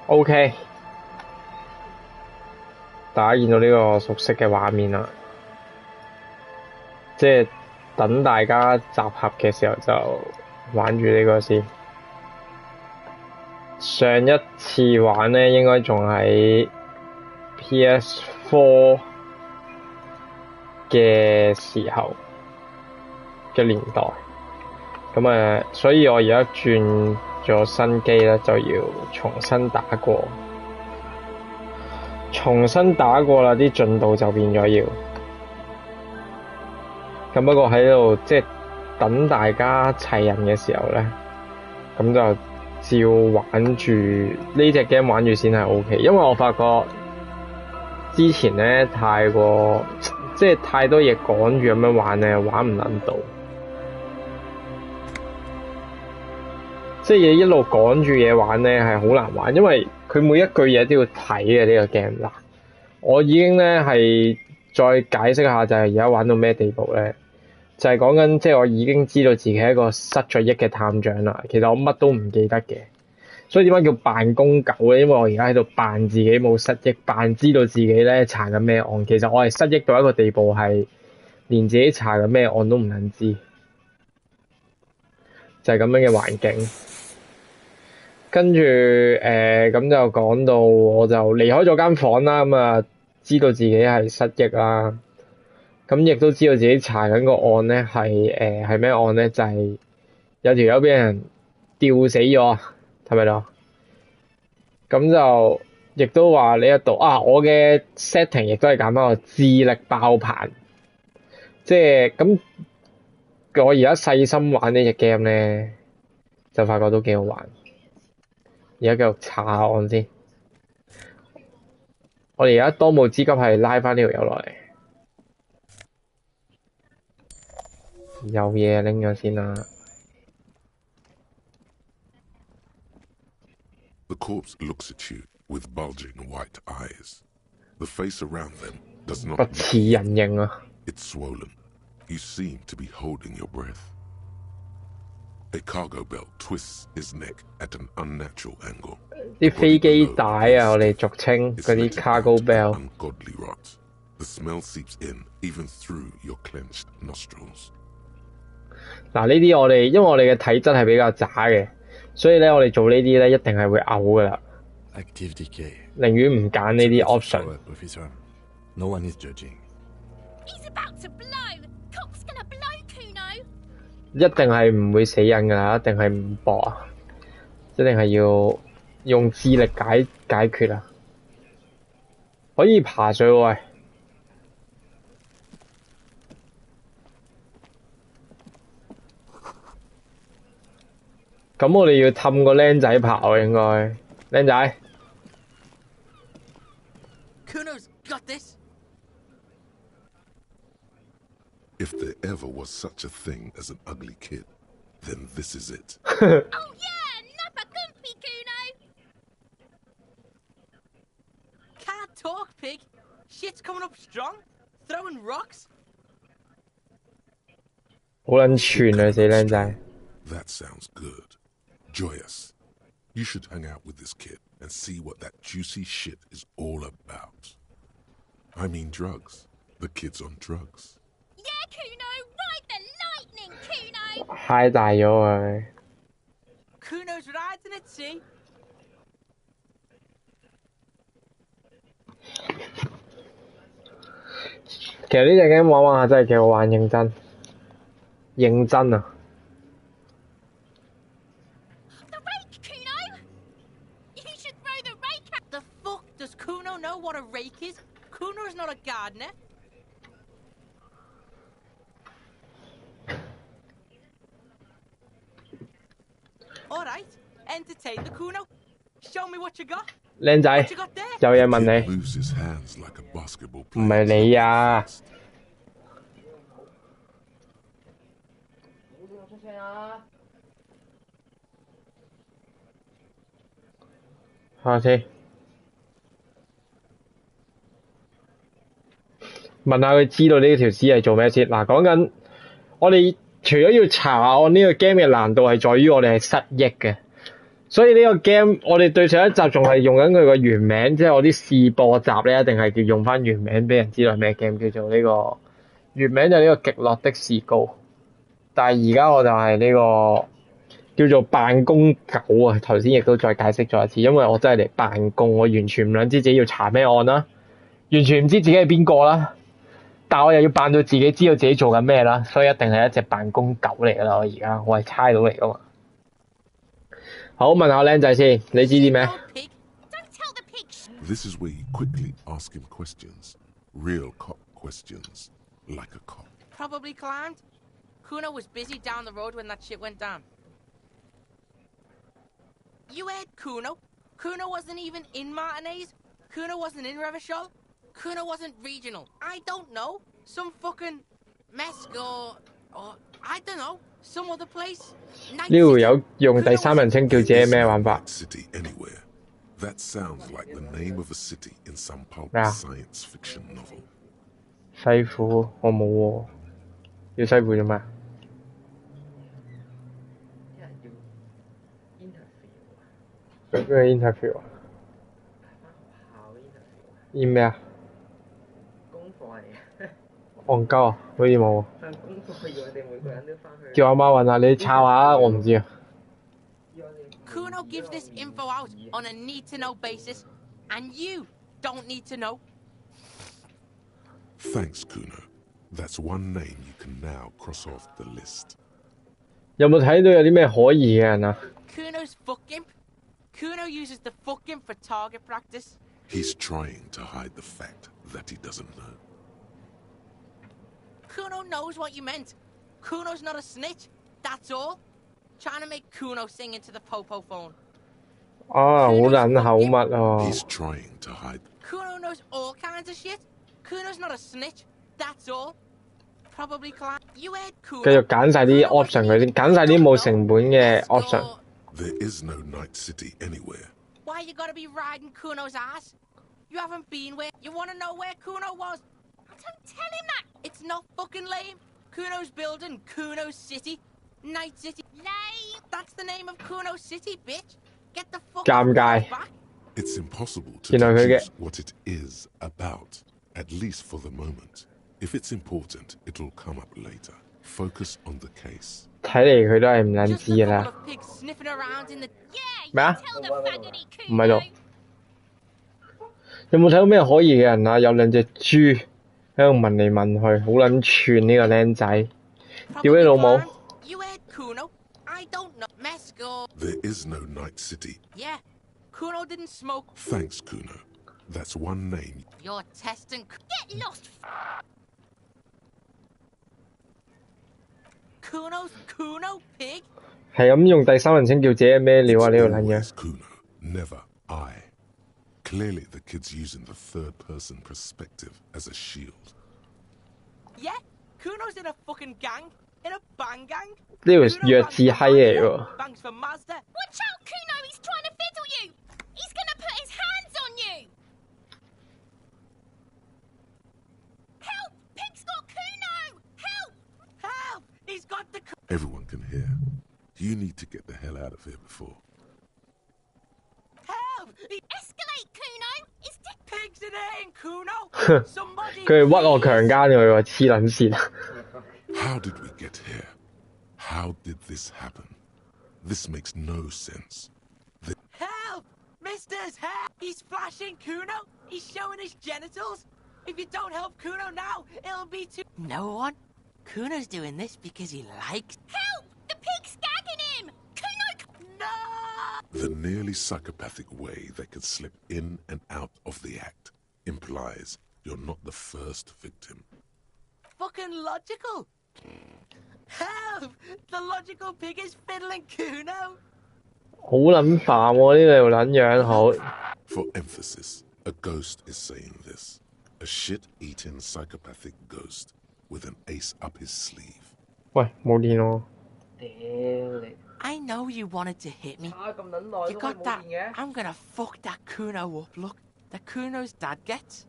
OK， 大家見到呢個熟悉嘅畫面啦，即係等大家集合嘅時候就玩住呢個先。上一次玩呢應該仲喺 PS4 嘅時候嘅年代，咁所以我而家轉咗新機咧，就要重新打過啦，啲進度就變咗要。咁不過喺度即係等大家齊人嘅時候咧，咁就照玩住呢隻 game 玩住先係 OK， 因為我發覺之前咧太過即係太多嘢趕住咁樣玩咧，玩唔撚到。即係一路趕住嘢玩咧係好難玩，因為佢每一句嘢都要睇嘅呢個 game。嗱，我已經咧係再解釋下，就係而家玩到咩地步咧？就係講緊即係我已經知道自己係一個失咗憶嘅探長啦。其實我乜都唔記得嘅，所以點解叫扮工狗咧？因為我而家喺度扮自己冇失憶，扮知道自己咧查緊咩案。其實我係失憶到一個地步，係連自己查緊咩案都唔能知，就係咁樣嘅環境。跟住咁就講到我就離開咗間房啦，咁知道自己係失憶啦。咁亦都知道自己查緊個案咧係咩案咧？就係有條友俾人吊死咗，係咪咯？咁就亦都話呢一度我嘅 setting 亦都係揀翻個智力爆棚，即係咁我而家細心玩呢隻 game 咧，就發覺都幾好玩。而家繼續查下案先。我哋而家當務之急係拉翻呢條友落嚟。有嘢拎咗先啦。The corpse looks at you with bulging white eyes. The face around them does not. 不似人形啊。It's swollen. You seem to be holding your breath. A cargo belt twists his neck at an unnatural angle. 啲飛機帶我哋俗稱嗰啲 cargo belt。 Ungodly rot. The smell seeps in even through your clenched nostrils. 嗱，呢啲我哋因為我哋嘅體質係比較渣嘅，所以咧我哋做呢啲咧一定係會嘔噶啦。寧願唔揀呢啲 option。No one is judging. He's about to blow. Cock's gonna blow, Kuno. 一定係唔會死人噶啦，一定係唔搏啊，一定係要用智力解決啊。可以爬水喎喂。咁我哋要氹個僆仔爬喎，應該。僆仔。Kuno's got this. If there ever was such a thing as an ugly kid, then this is it. Oh yeah, nappa comfy, Kuno. Can't talk, pig. Shit's coming up strong. Throwing rocks. 好撚串啊，死僆仔。 That sounds good. Joyous. You should hang out with this kid and see what that juicy shit is all about. I mean drugs. The kid's on drugs. Yeah, Kuno, ride the lightning, Kuno. 嗨大咗佢。 Kuno's riding it, see? 其實呢隻 game 玩下真係幾好玩，認真。認真啊！ The rake, Kuno. You should throw the rake at. The fuck does Kuno know what a rake is? Kuno's not a gardener. All right, entertain the Kuno. Show me what you got. 僆仔， What you got there? 有嘢問 Kid 你， moves his hands like a basketball 唔 player. 係你啊？下先，問下佢知道呢條屍係做咩先。嗱，講緊我哋除咗要查案呢個 game 嘅難度係在於我哋係失憶嘅。所以呢個 game 我哋對上一集仲係用緊佢個原名，即係我啲試播集咧，一定係叫用翻原名俾人知道係咩 game，叫做呢個原名就係呢個極樂的士高。但係而家我就係呢個叫做扮工狗啊，頭先亦都再解釋咗一次，因為我真係嚟扮工，我完全唔撚知自己要查咩案啦，完全唔知自己係邊個啦，但我又要扮到自己知道自己做緊咩啦，所以一定係一隻扮工狗嚟㗎啦，我而家我係差佬嚟㗎嘛。好，問下僆仔先，你知啲咩？ Old pig. Don't tell the pig. This is where you quickly ask him questions. Real cop questions. Like a cop. Probably climbed. Kuno was busy down the road when that shit went down. You heard Kuno? Kuno wasn't even in Martinez. Kuno wasn't in Revachol. Kuno wasn't regional. I don't know. Some fucking Mesco or I don't know. Some other place. 呢度有用第三人稱叫自己咩玩法？ City anywhere. That sounds like the name of a city in some pulp Yeah. science fiction novel. 西府我冇喎，要西府做咩？咩 interview 啊？驗咩啊？戇鳩啊！好似冇喎。叫阿媽揾下，你抄下啊！我唔知啊。 Kuno gives this info out on a need-to-know basis, and you don't need to know. Thanks, Kuno. That's one name you can now cross off the list. 有冇睇到有啲咩可疑嘅人啊？ Kuno's fuck imp. Kuno uses the fuck imp for target practice. He's trying to hide the fact that he doesn't know. Kuno knows what you meant. Kuno's not a snitch. That's all. Trying to make Kuno sing into the popo phone. 啊，好撚口密啊！ He's trying to hide. Kuno knows all kinds of shit. Kuno's not a snitch. That's all. Probably client. You heard Kuno. 繼續揀晒啲 option 佢先，揀晒啲冇成本嘅 option。 There is no night city anywhere. Why you gotta be riding Kuno's ass? You haven't been where. You wanna know where Kuno was? Don't tell him that. It's not fucking lame. Kuno's building Kuno's city. Night City. Lame. That's the name of Kuno City, bitch. Get the fuck Damn guy. back. It's impossible to You know,佢嘅 deduce what it is about, at least for the moment. If it's important, it'll come up later. Focus on the case. 睇嚟佢都係唔撚 Just 知 a 㗎 couple 啦。 of pigs sniffing around in the. Yeah, Mẹ? you tell the faggoty 唔喺 Kuno. 度。有冇睇到咩可疑嘅人啊？有兩隻豬喺度問嚟問去，好撚串呢個僆仔。屌你老母！ climbed. You heard Kuno? I don't know. Mesco. There is no night city. Yeah. Kuno didn't smoke. Thanks, Kuno. That's one name. You're testing. Get lost. Kuno's Kuno pig. 係咁用第三人稱叫自己咩料啊？呢個撚樣 Always Kuno, never I. Clearly, the kid's using the third-person perspective as a shield. Yeah. Kuno's in a fucking gang. In a bang gang. 呢條 Kuno 弱 bangs 智 for 閪嚟 Mazda, 喎。 Bangs for Mazda. Watch out, Kuno. He's trying to fiddle you. He's gonna put his hands on you. Help! Pig's got Kuno. Help! Help! He's got the. Everyone can hear. You need to get the hell out of here before. Help! Escalate, Kuno. It's Pigs in here in Kuno. Somebody. 佢係屈我強姦佢喎，黐撚線。 How did we get here? How did this happen? This makes no sense. Help! Misters, help! He's flashing Kuno. He's showing his genitals. If you don't help Kuno now, it'll be too. No one. Kuno's doing this because he likes. help! The pig's gagging him. Kuno. No! The nearly psychopathic way they could slip in and out of the act implies you're not the first victim. Fucking logical. Help! The logical pig is fiddling Kuno. 好撚煩喎！呢條撚樣好。 For emphasis, a ghost is saying this. A shit-eating psychopathic ghost with an ace up his sleeve. 喂，冇電喎。 I know you wanted to hit me. You got that? I'm gonna fuck that Kuno up. Look, the Kuno's dad gets.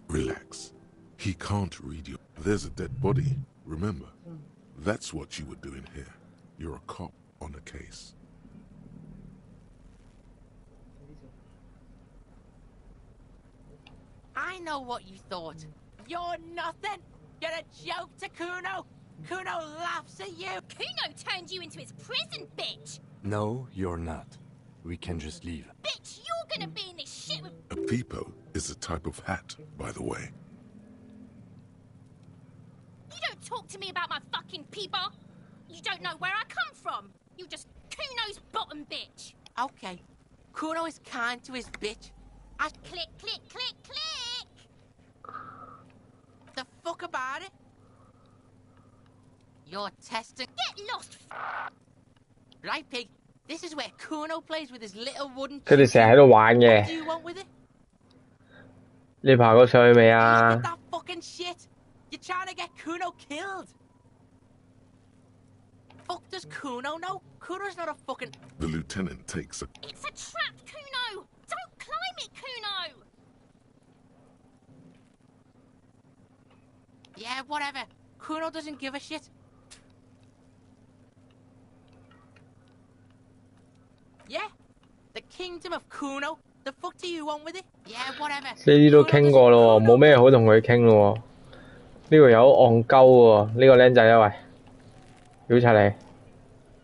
Relax. He can't read you. There's a dead body, remember? That's what you were doing here. You're a cop on a case. I know what you thought. You're nothing. You're a joke to Kuno. Kuno laughs at you. Kuno turned you into his prison, bitch! No, you're not. We can just leave. Bitch, you're gonna be in this shit with... A peepo is a type of hat, by the way. You don't talk to me about my fucking people! You don't know where I come from! You're just Kuno's bottom bitch! Okay. Kuno is kind to his bitch. I Click, click, click, click! the fuck about it. You're testing. Get lost, Right, pig. This is where Kuno plays with his little wooden 佢哋成日喺 choo-choo. 度玩 What 嘅。 do you want with it? 你爬過上去未 Look 啊 at？that fucking shit. You're trying to get Kuno killed. Fuck does Kuno know? Kuno's not a fucking... The lieutenant takes a It's a trap, Kuno! Don't climb it, Kuno! Yeah, whatever. Kuno doesn't give a shit. Yeah? The kingdom of Kuno? The fuck do you want with it? Yeah, whatever. 呢啲都 Kuno 傾 doesn't- 過咯喎， Kuno 冇咩好同佢傾咯喎。呢個有戇鳩喎，呢個僆仔啊喂，屌柒你！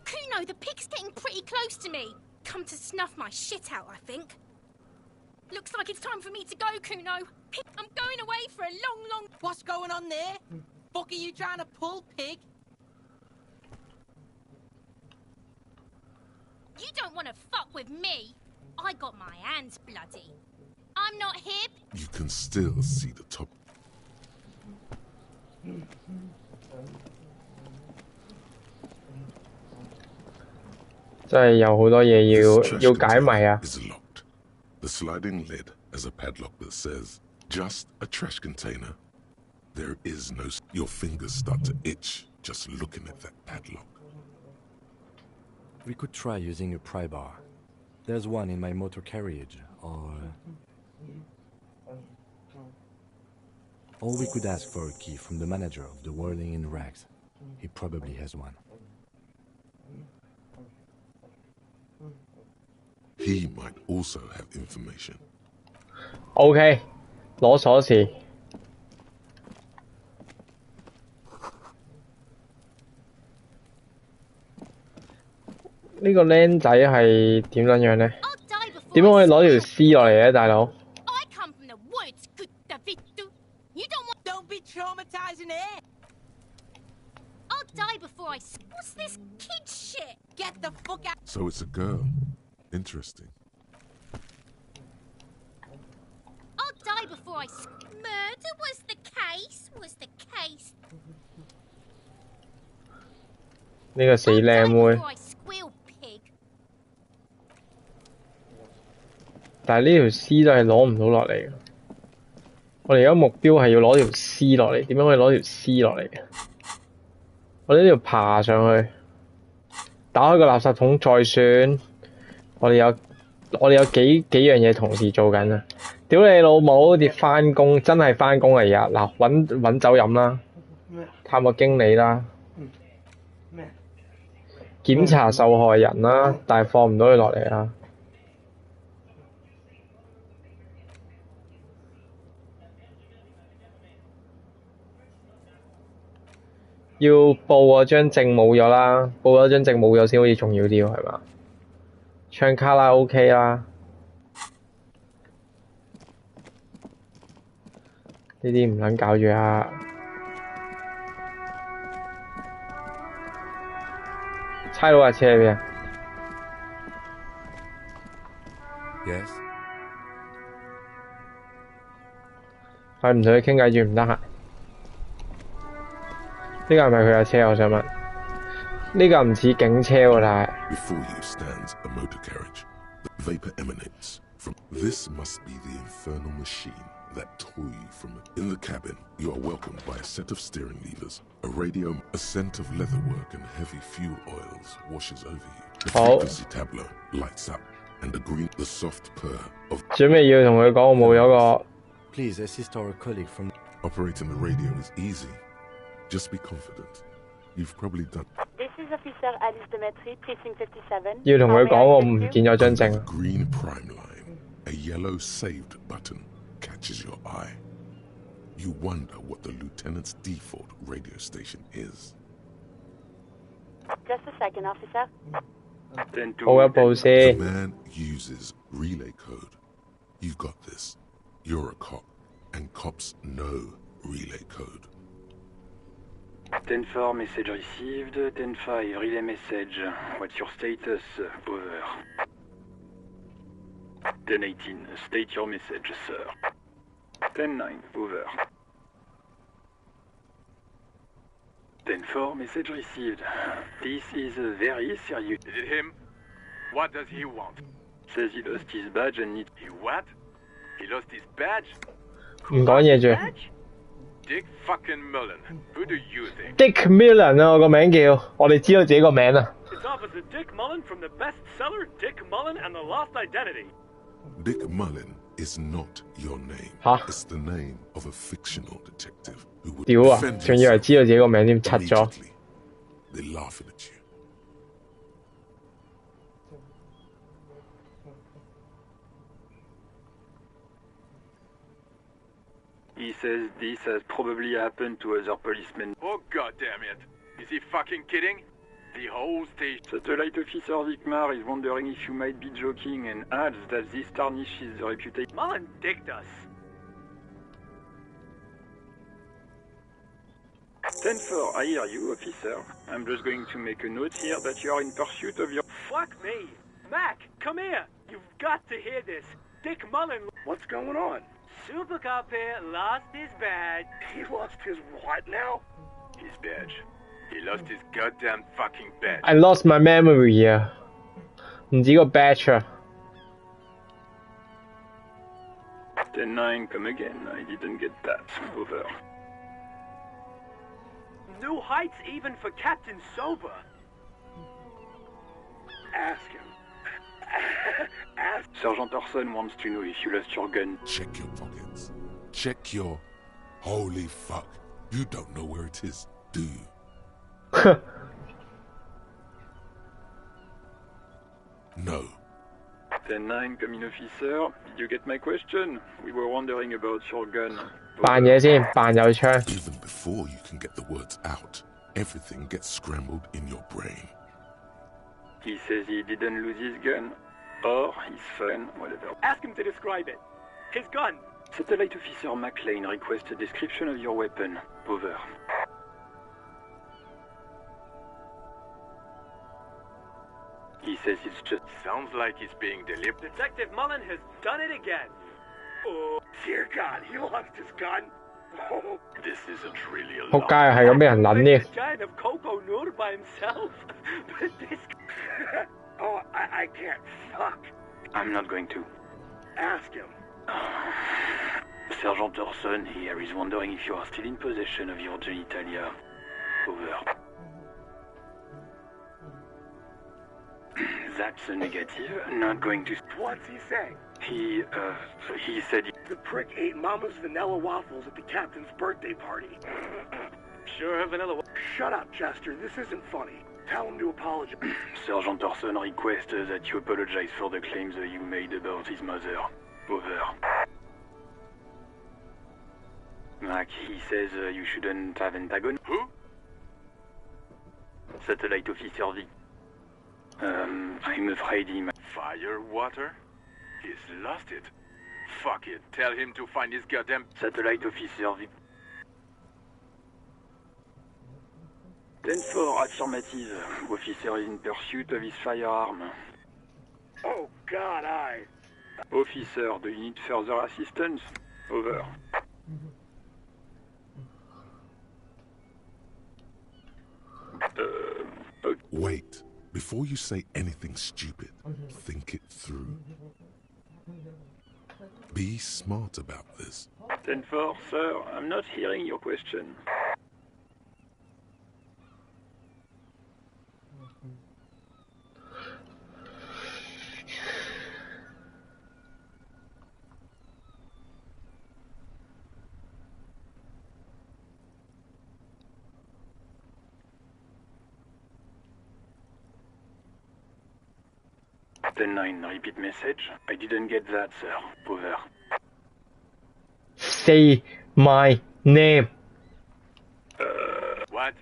Kuno, the pig's getting pretty close to me. Come to snuff my shit out, I think. Looks like it's time for me to go, Kuno. Pig, I'm going away for a long, long... What's going on there? Fuck are you trying to pull, pig? You don't want to fuck with me. I got my hands bloody. I'm not hip. You can still see the top. 真係有好多嘢 This trash 要解謎啊！ container is locked. The sliding lid has a padlock that says, just a trash container. There is no... Your fingers start to itch just looking at that padlock. We could try using a pry bar. There's one in my motor carriage, or we could ask for a key from the manager of the Whirling in Rags. He probably has one. He might also have information. OK， 攞鎖匙。呢個僆仔係點撚樣呢？ I'll die before 點樣可以 I 攞條 squeal. C 落嚟咧，大佬？ I come from the woods, good Davidu. You don't want... Don't be traumatizing it. I'll die before I... What's this kid shit? Get the fuck out. So it's a girl. Interesting. I'll die before I... Murder was the case, was the case. 呢個死 I'll 靚 die 妹， before I squeal, pig. 但係呢條 C 都係攞唔到落嚟嘅。我哋而家目標係要攞條 C 落嚟，點樣可以攞條 C 落嚟嘅？我哋呢度爬上去，打開個垃圾桶再算。我哋有幾樣嘢同時做緊啊！屌你老母，好似返工，真係返工啊！而家嗱，揾酒飲啦，探個經理啦，檢查受害人啦，但係放唔到佢落嚟啦。要報嗰張證冇咗啦，報咗張證冇咗先好似重要啲喎，係嘛？唱卡拉 OK 啦，呢啲唔撚搞住啊！差佬架車喺邊啊？ Yes? 係唔同佢傾偈住唔得閒。呢架係咪佢架車？我想問。呢架唔似警車喎，但係。 Before you stands a motor carriage. The vapor emanates from... This must be the infernal machine that tore you from it. In the cabin, you are welcomed by a set of steering levers, a radio, a scent of leatherwork and heavy fuel oils washes over you. The frequency tableau lights up, and the soft purr of... 準備要同佢講，我冇咗個。 Please assist our colleague from... Operating the radio is easy. Just be confident. You've probably done... This is Officer Alice Demetri, Precinct 57. 要同佢講，我唔見咗張證。 Green prime line, a yellow saved button. catches your eye. You wonder what the lieutenant's default radio station is. Just a second, officer. 好一步 The 先。 man uses relay code. You got this. You're a cop, and cops know relay code. 10-4, message received. 10-5, relay message. What's your status? Over. 10-18, state your message, sir. 10-9, over. 10-4, message received. This is very serious. Is it him? What does he want? Says he lost his badge and needs... He what? He lost his badge? 唔講嘢住。 Dick fucking Mullen. Who do you think? Dick Millen 啊，我個名叫，我哋知道自己個名啊。 It's Officer Dick Mullen from the bestseller Dick Mullen and the Lost Identity. Dick Mullen is not your name. Huh? It's the name of a fictional detective who would 屌啊！ defend 仲以為 himself 知道自己個名添，柒咗。 immediately. They laughing at you. He says this has probably happened to other policemen. Oh god damn it. Is he fucking kidding? The whole station. Satellite officer Vikmar is wondering if you might be joking and adds that this tarnishes the reputation. Mullen dicked us. 10-4, I hear you, officer. I'm just going to make a note here that you are in pursuit of your... Fuck me. Mac, come here. You've got to hear this. Dick Mullen. What's going on? Super cop here lost his badge. He lost his what now? His badge. He lost his goddamn fucking badge. I lost my memory 啊，唔止個 batch 啊。 10-9, come again. I didn't get that. Over. New heights even for Captain Sober. Ask him. Ask. Sergeant Orson wants to know if you lost your gun. Check your pockets. Check your... Holy fuck. You don't know where it is, do you? No. 10-9, come in, officer. Did you get my question? We were wondering about your gun. 扮嘢先，扮有槍。 Even before you can get the words out, everything gets scrambled in your brain. He says he didn't lose his gun. Or his phone, whatever. Ask him to describe it. His gun. Satellite officer McLean requests a description of your weapon. Over. He says it's just... Sounds like he's being delivered. Detective Mullen has done it again. Oh, dear God, he lost his gun. Oh, This isn't really a 仆 lot. 街係咁俾人撚呢？ Kind of Coco Noor by himself. But this... oh, I can't. Fuck. I'm not going to. Ask him. Sergeant Orson here is wondering if you are still in possession of your genitalia. Over. That's a negative. Not going to... What's he saying? He said... The prick ate Mama's vanilla waffles at the captain's birthday party. Sure, vanilla... Shut up, Chester. This isn't funny. Tell him to apologize. Sergeant Orson requests that you apologize for the claims that you made about his mother. Over. Mac, he says you shouldn't have antagon. Who? Satellite officer V. I'm afraid he might... Firewater? He's lost it. Fuck it. Tell him to find his goddamn... Satellite officer V. 10-4, affirmative. Officer is in pursuit of his firearm. Oh, God, Officer, do you need further assistance? Over. Wait. Before you say anything stupid, think it through. Be smart about this. 10-4, sir, I'm not hearing your question. Then 9, repeat message. I didn't get that, sir. Over. say my name. What?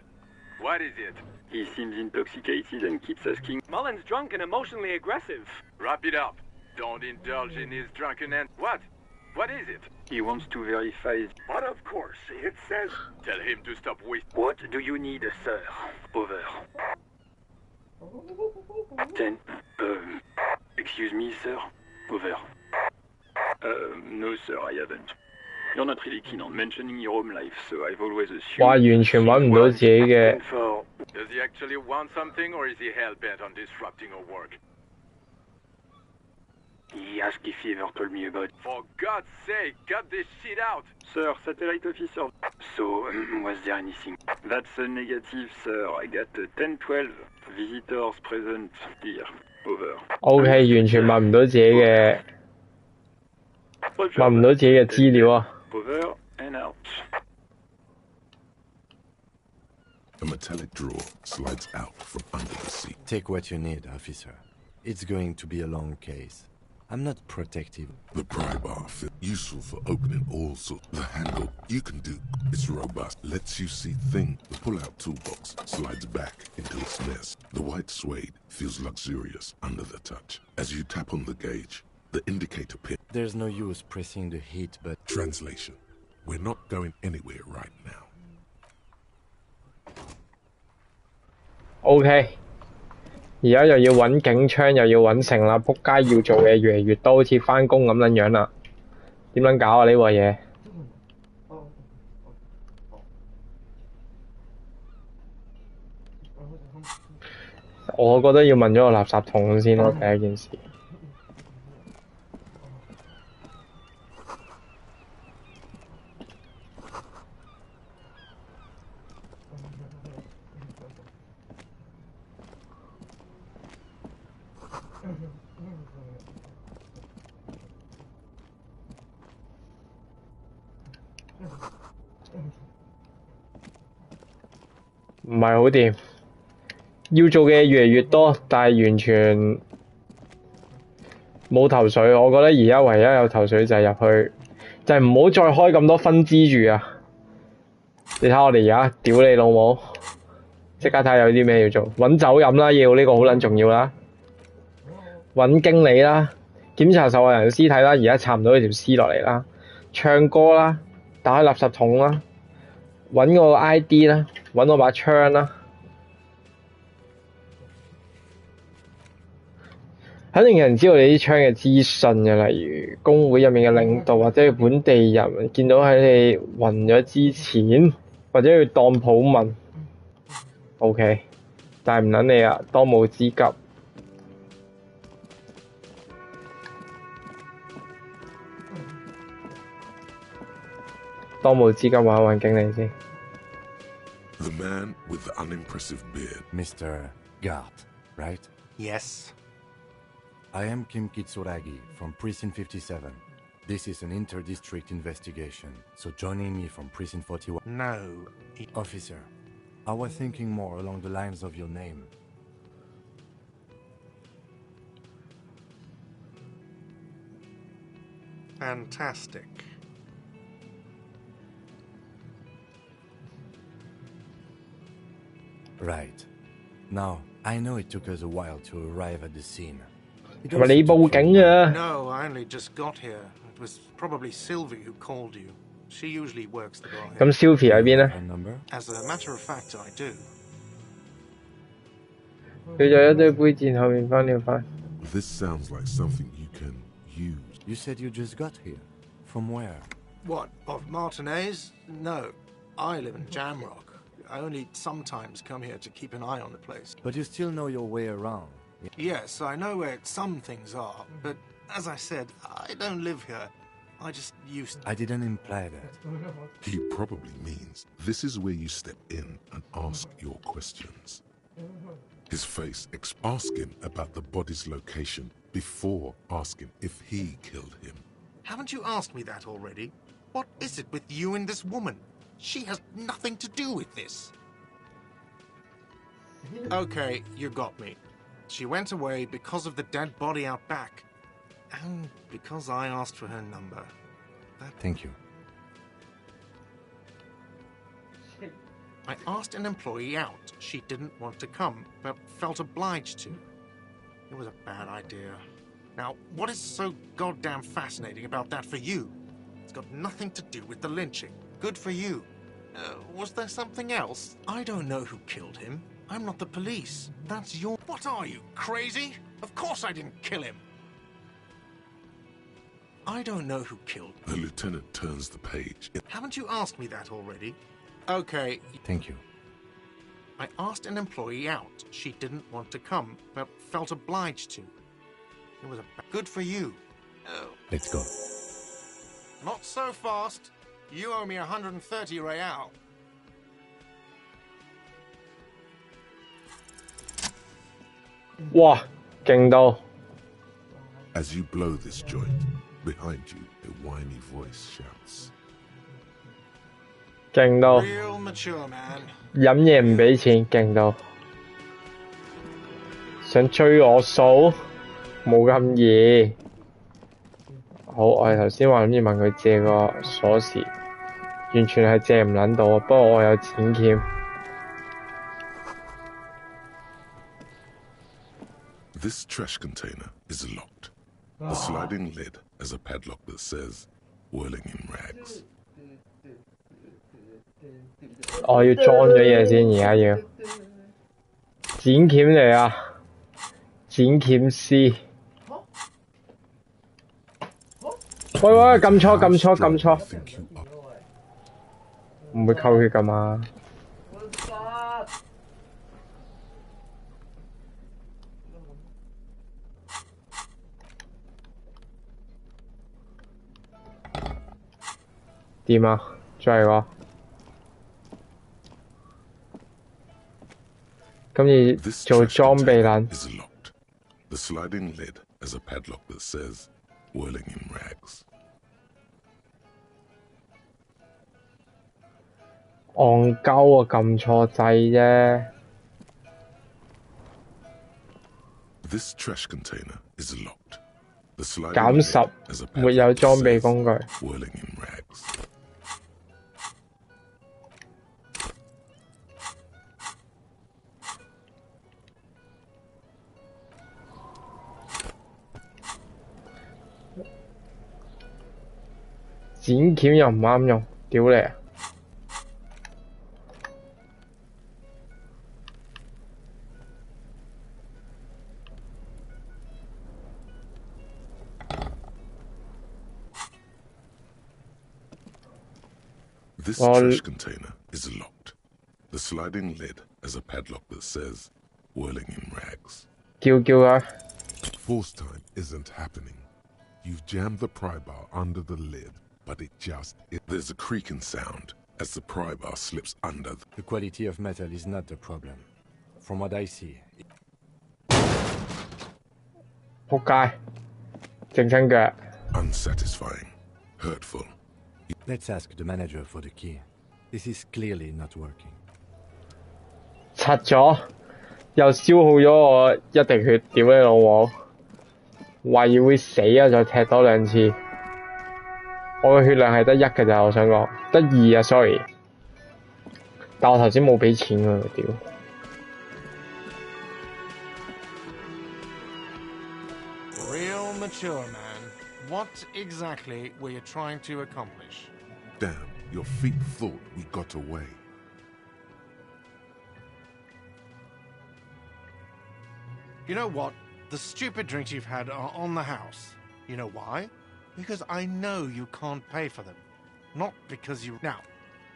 What is it? He seems intoxicated and keeps asking. Mullen's drunk and emotionally aggressive. Wrap it up. Don't indulge in his drunken and... What? What is it? He wants to verify. But of course, it says. Tell him to stop wasting... What do you need, sir? Over. 10. Excuse me, sir. Over. No, sir, I haven't. You're not really keen on mentioning your home life, so I've always assumed. 哇，完全揾唔到自己嘅。 Does he actually want something, or is he hell-bent on disrupting our work? He asked if he ever told me about. For God's sake, cut this shit out! Sir, satellite officer. So, was there anything? That's a negative, sir. I got 10-12 visitors present here. Over. OK， 完全問唔到自己嘅，問唔到自己嘅資料啊。 Over and out. A metallic drawer slides out from under the seat. Take what you need, officer. It's going to be a long case. I'm not protective. The pry bar useful for opening all sorts. The handle you can do. It's robust, lets you see things. The pull-out toolbox slides back into its mess. The white suede feels luxurious under the touch. As you tap on the gauge, the indicator pin. There's no use pressing the heat, but... Translation. We're not going anywhere right now. OK， 而家又要揾警槍，又要揾成啦，仆街要做嘅越嚟越多，好似返工咁撚樣啦。點撚搞啊呢個嘢？我覺得要問咗個垃圾桶先咯，第一件事。唔係好掂，要做嘅嘢越嚟越多，但係完全冇頭緒。我覺得而家唯一有頭緒就係入去，就係唔好再開咁多分支住啊！你睇我哋而家，屌你老母！即刻睇下有啲咩要做，揾酒飲啦，要呢個好撚重要啦。揾經理啦，檢查受害人屍體啦，而家插唔到呢條屍落嚟啦。唱歌啦，打開垃圾桶啦。揾我個 ID 啦，揾我把槍啦，肯定有人知道你啲槍嘅資訊嘅，例如工會入面嘅領導或者係本地人見到喺你暈咗之前，或者要當普問 ，OK， 但係唔撚你啊，當務之急。當務之急揾經理先。The man with the unimpressive beard. Mr. Gart, right? Yes. I am Kim Kitsuragi from Precinct 57. This is an inter-district investigation, so joining me from Precinct 41... No. Officer, I was thinking more along the lines of your name. Fantastic. Right. Now, I know it took us a while to arrive at the scene.係咪你報警啊？ No, I only just got here. It was probably Sylvie who called you. She usually works the bar here. 咁 Sylvie 喺邊呢？ As a matter of fact, I do. 佢就一堆杯墊後面翻了翻。This sounds like something you can use. You said you just got here. From where? What, of Martinez? No. I live in Jamrock. I only sometimes come here to keep an eye on the place. But you still know your way around. Yes, I know where some things are, but as I said, I don't live here. I just used to. I didn't imply that. He probably means this is where you step in and ask your questions. His face asking about the body's location before asking if he killed him. Haven't you asked me that already? What is it with you and this woman? She has nothing to do with this. Okay, you got me. She went away because of the dead body out back. And because I asked for her number. Thank you. I asked an employee out. She didn't want to come, but felt obliged to. It was a bad idea. Now, what is so goddamn fascinating about that for you? It's got nothing to do with the lynching. Good for you. Was there something else? I don't know who killed him. I'm not the police. That's your... What are you, crazy? Of course I didn't kill him. I don't know who killed him. The lieutenant turns the page. Haven't you asked me that already? Okay. Thank you. I asked an employee out. She didn't want to come, but felt obliged to. It was good for you. Let's go. Not so fast. You owe me 130 real.哇，勁到！ As you blow this joint, behind you, a whiny voice shouts. 勁到！ Real mature man. 飲嘢唔俾錢，勁到！想追我數，冇咁易。好，我哋頭先話諗住問佢借個鎖匙，完全係借唔撚到啊！不過我有錢鉗。This trash container is locked. The sliding lid has a padlock that says, whirling in rags. 我要裝咗嘢先，而家要剪鉗嚟啊！剪鉗師。喂，撳錯，唔會扣血㗎嘛？點啊？再嚟個。今次做裝備撚。Is locked. The sliding lid has a padlock that says, whirling in rags. 戇鳩啊！撳錯掣啫。This trash container is locked. The sliding 減 lid 10， has a 沒有 padlock 裝 that 備 says, 工具。 whirling in rags. 剪鉗又唔啱用，屌你啊！This trash container is locked. The sliding lid has a padlock that says, whirling in rags. 叫佢。 Force time isn't happening. You've jammed the pry bar under the lid, but there's a creaking sound as the pry bar slips under. The quality of metal is not the problem. From what I see... 仆街，整親腳。 Unsatisfying. Hurtful. Let's ask the manager for the key. This is clearly not working. 拆咗，又消耗咗我一滴血，屌你老母！懷疑會死啊！再踢多2次，我嘅血量係得1嘅咋，我想講得2啊 ，sorry。但我頭先冇俾錢㗎，屌！ Real mature man. What exactly were you trying to accomplish? Damn, your feet thought we got away. You know what? The stupid drinks you've had are on the house. You know why? Because I know you can't pay for them. Not because you... Now,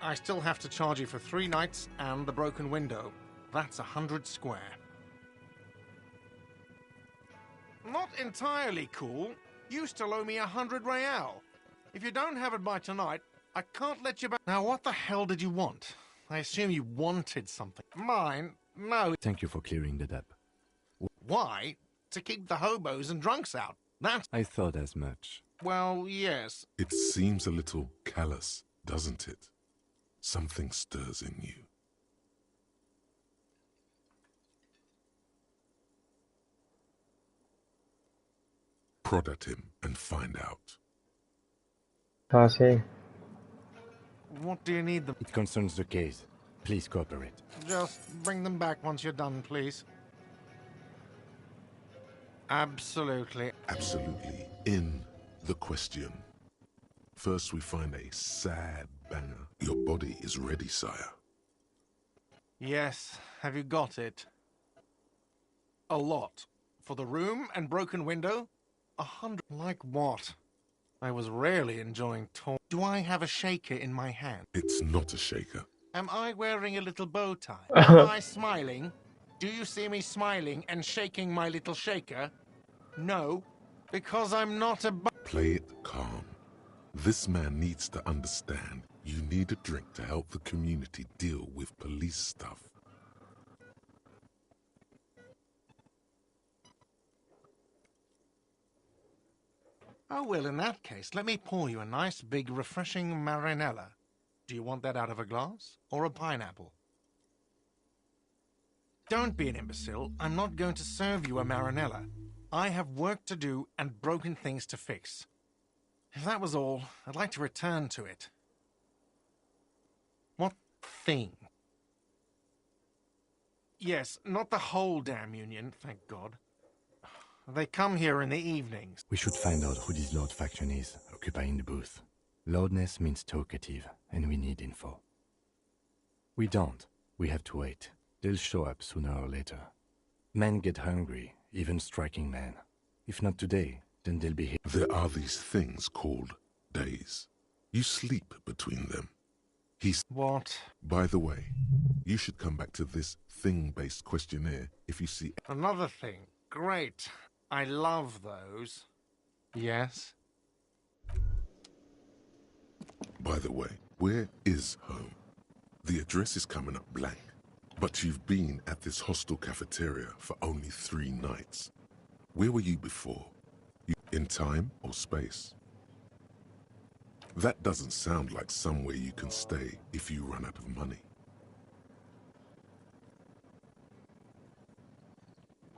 I still have to charge you for 3 nights and the broken window. That's 100 square. Not entirely cool. You still owe me 100 real. If you don't have it by tonight, I can't let you back. Now, what the hell did you want? I assume you wanted something. Mine? No. Thank you for clearing the debt. Why? To keep the hobos and drunks out. That's... I thought as much. Well, yes. It seems a little callous, doesn't it? Something stirs in you. Prod at him and find out. 睇下先。 What do you need them? It concerns the case. Please cooperate. Just bring them back once you're done, please. Absolutely. Absolutely in the question. First we find a sad banger. Your body is ready, sire. Yes, have you got it? A lot. For the room and broken window? 100. Like what? I was rarely enjoying talk. Do I have a shaker in my hand? It's not a shaker. Am I wearing a little bow tie? Am I smiling? Do you see me smiling and shaking my little shaker? No, because I'm not a Play it calm. This man needs to understand you need a drink to help the community deal with police stuff. Oh, well, in that case, let me pour you a nice, big, refreshing marinella. Do you want that out of a glass or a pineapple? Don't be an imbecile. I'm not going to serve you a marinella. I have work to do and broken things to fix. If that was all, I'd like to return to it. What thing? Yes, not the whole damn union, thank God. They come here in the evenings. We should find out who this Lord faction is, occupying the booth. Loudness means talkative, and we need info. We don't. We have to wait. They'll show up sooner or later. Men get hungry, even striking men. If not today, then they'll be here. There are these things called days. You sleep between them. What? By the way, you should come back to this thing-based questionnaire if you see... Another thing. Great. I love those. Yes? By the way, where is home? The address is coming up blank, but you've been at this hostel cafeteria for only 3 nights. Where were you before? In time or space? That doesn't sound like somewhere you can stay if you run out of money.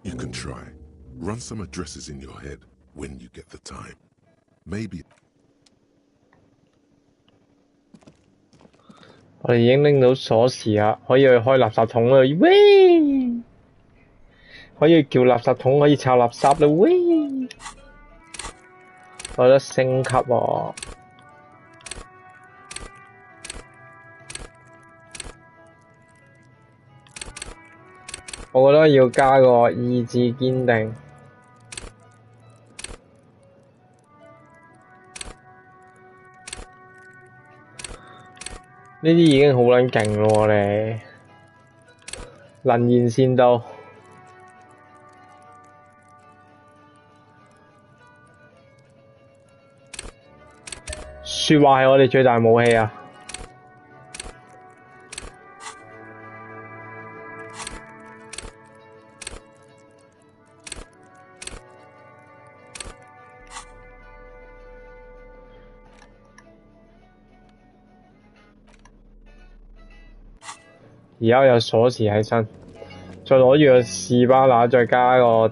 You can try. Run some addresses in your head when you get the time. Maybe... 我哋已經拎到鎖匙啦，可以去開垃圾桶啦，喂！可以叫垃圾桶可以拆垃圾啦，喂！我覺得升級喎。我覺得要加個意志堅定。呢啲已經好撚勁咯，你能言善道。説話係我哋最大武器啊！而家有鎖匙喺身，再攞住個士巴拿，再加個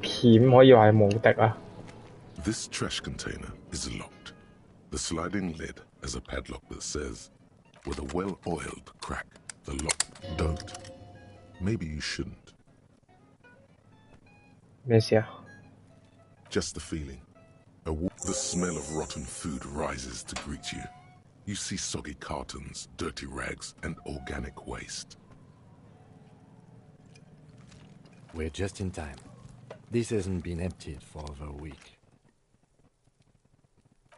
鉗，可以話係無敵啊！ This trash container is locked. The sliding lid has a padlock that says, with a well-oiled crack, the lock don't. Maybe you shouldn't. 咩事啊？ Just the feeling. The smell of rotten food rises to greet you. You see soggy cartons, dirty rags, and organic waste. We're just in time. This hasn't been emptied for over a week.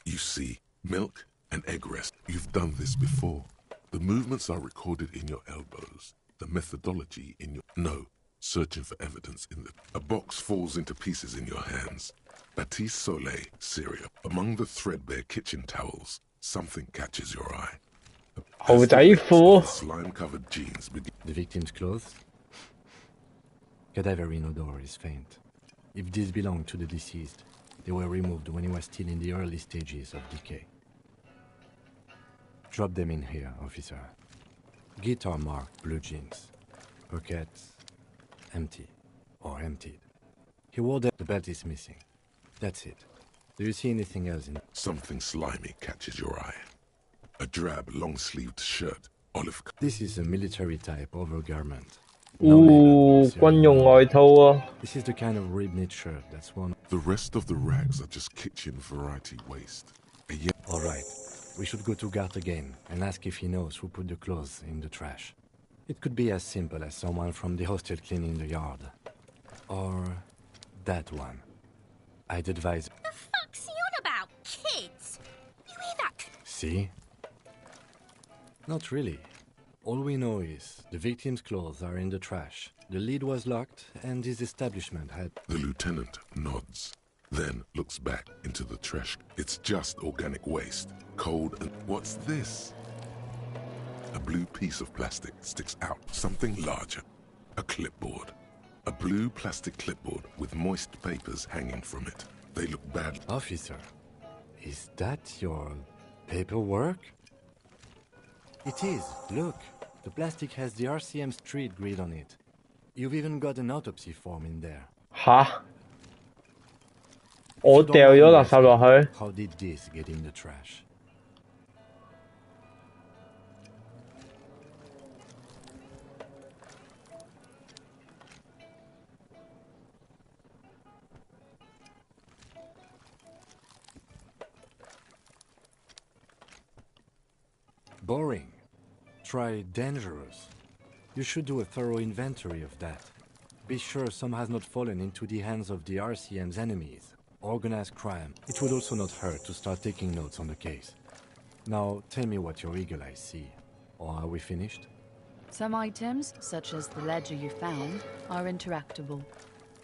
You see milk and egg rest. You've done this before. The movements are recorded in your elbows. The methodology in your... No, searching for evidence in the... A box falls into pieces in your hands. Batiste Soleil cereal. Among the threadbare kitchen towels, something catches your eye. Slime-covered jeans begin... The victim's clothes? Cadaverine odor is faint. If these belong to the deceased, they were removed when he was still in the early stages of decay. Drop them in here, officer. Guitar marked blue jeans. Pockets empty or emptied. He wore the belt is missing. That's it. Do you see anything else in... Something slimy catches your eye. A drab, long-sleeved shirt, olive. This is a military type overgarment. 軍用外套喎。This is the kind of rib knit shirt that's worn. The rest of the rags are just kitchen variety waste. All right, we should go to Gart again and ask if he knows who put the clothes in the trash. It could be as simple as someone from the hostel cleaning the yard. Or that one. I'd advise... The fuck's he on about? Kids? You hear that? See? Not really. All we know is the victim's clothes are in the trash. The lid was locked and his establishment had... The lieutenant nods, then looks back into the trash. It's just organic waste, cold and... What's this? A blue piece of plastic sticks out, something larger. A clipboard. A blue plastic clipboard with moist papers hanging from it. They look bad. Officer, is that your paperwork? It is. Look, the plastic has the RCM street grid on it. You've even got an autopsy form in there. 吓？我掉咗垃圾落去。How did this get in the trash? Boring. Try dangerous. You should do a thorough inventory of that. Be sure some has not fallen into the hands of the RCM's enemies. Organized crime. It would also not hurt to start taking notes on the case. Now, tell me what your eagle eyes see. Or are we finished? Some items, such as the ledger you found, are interactable.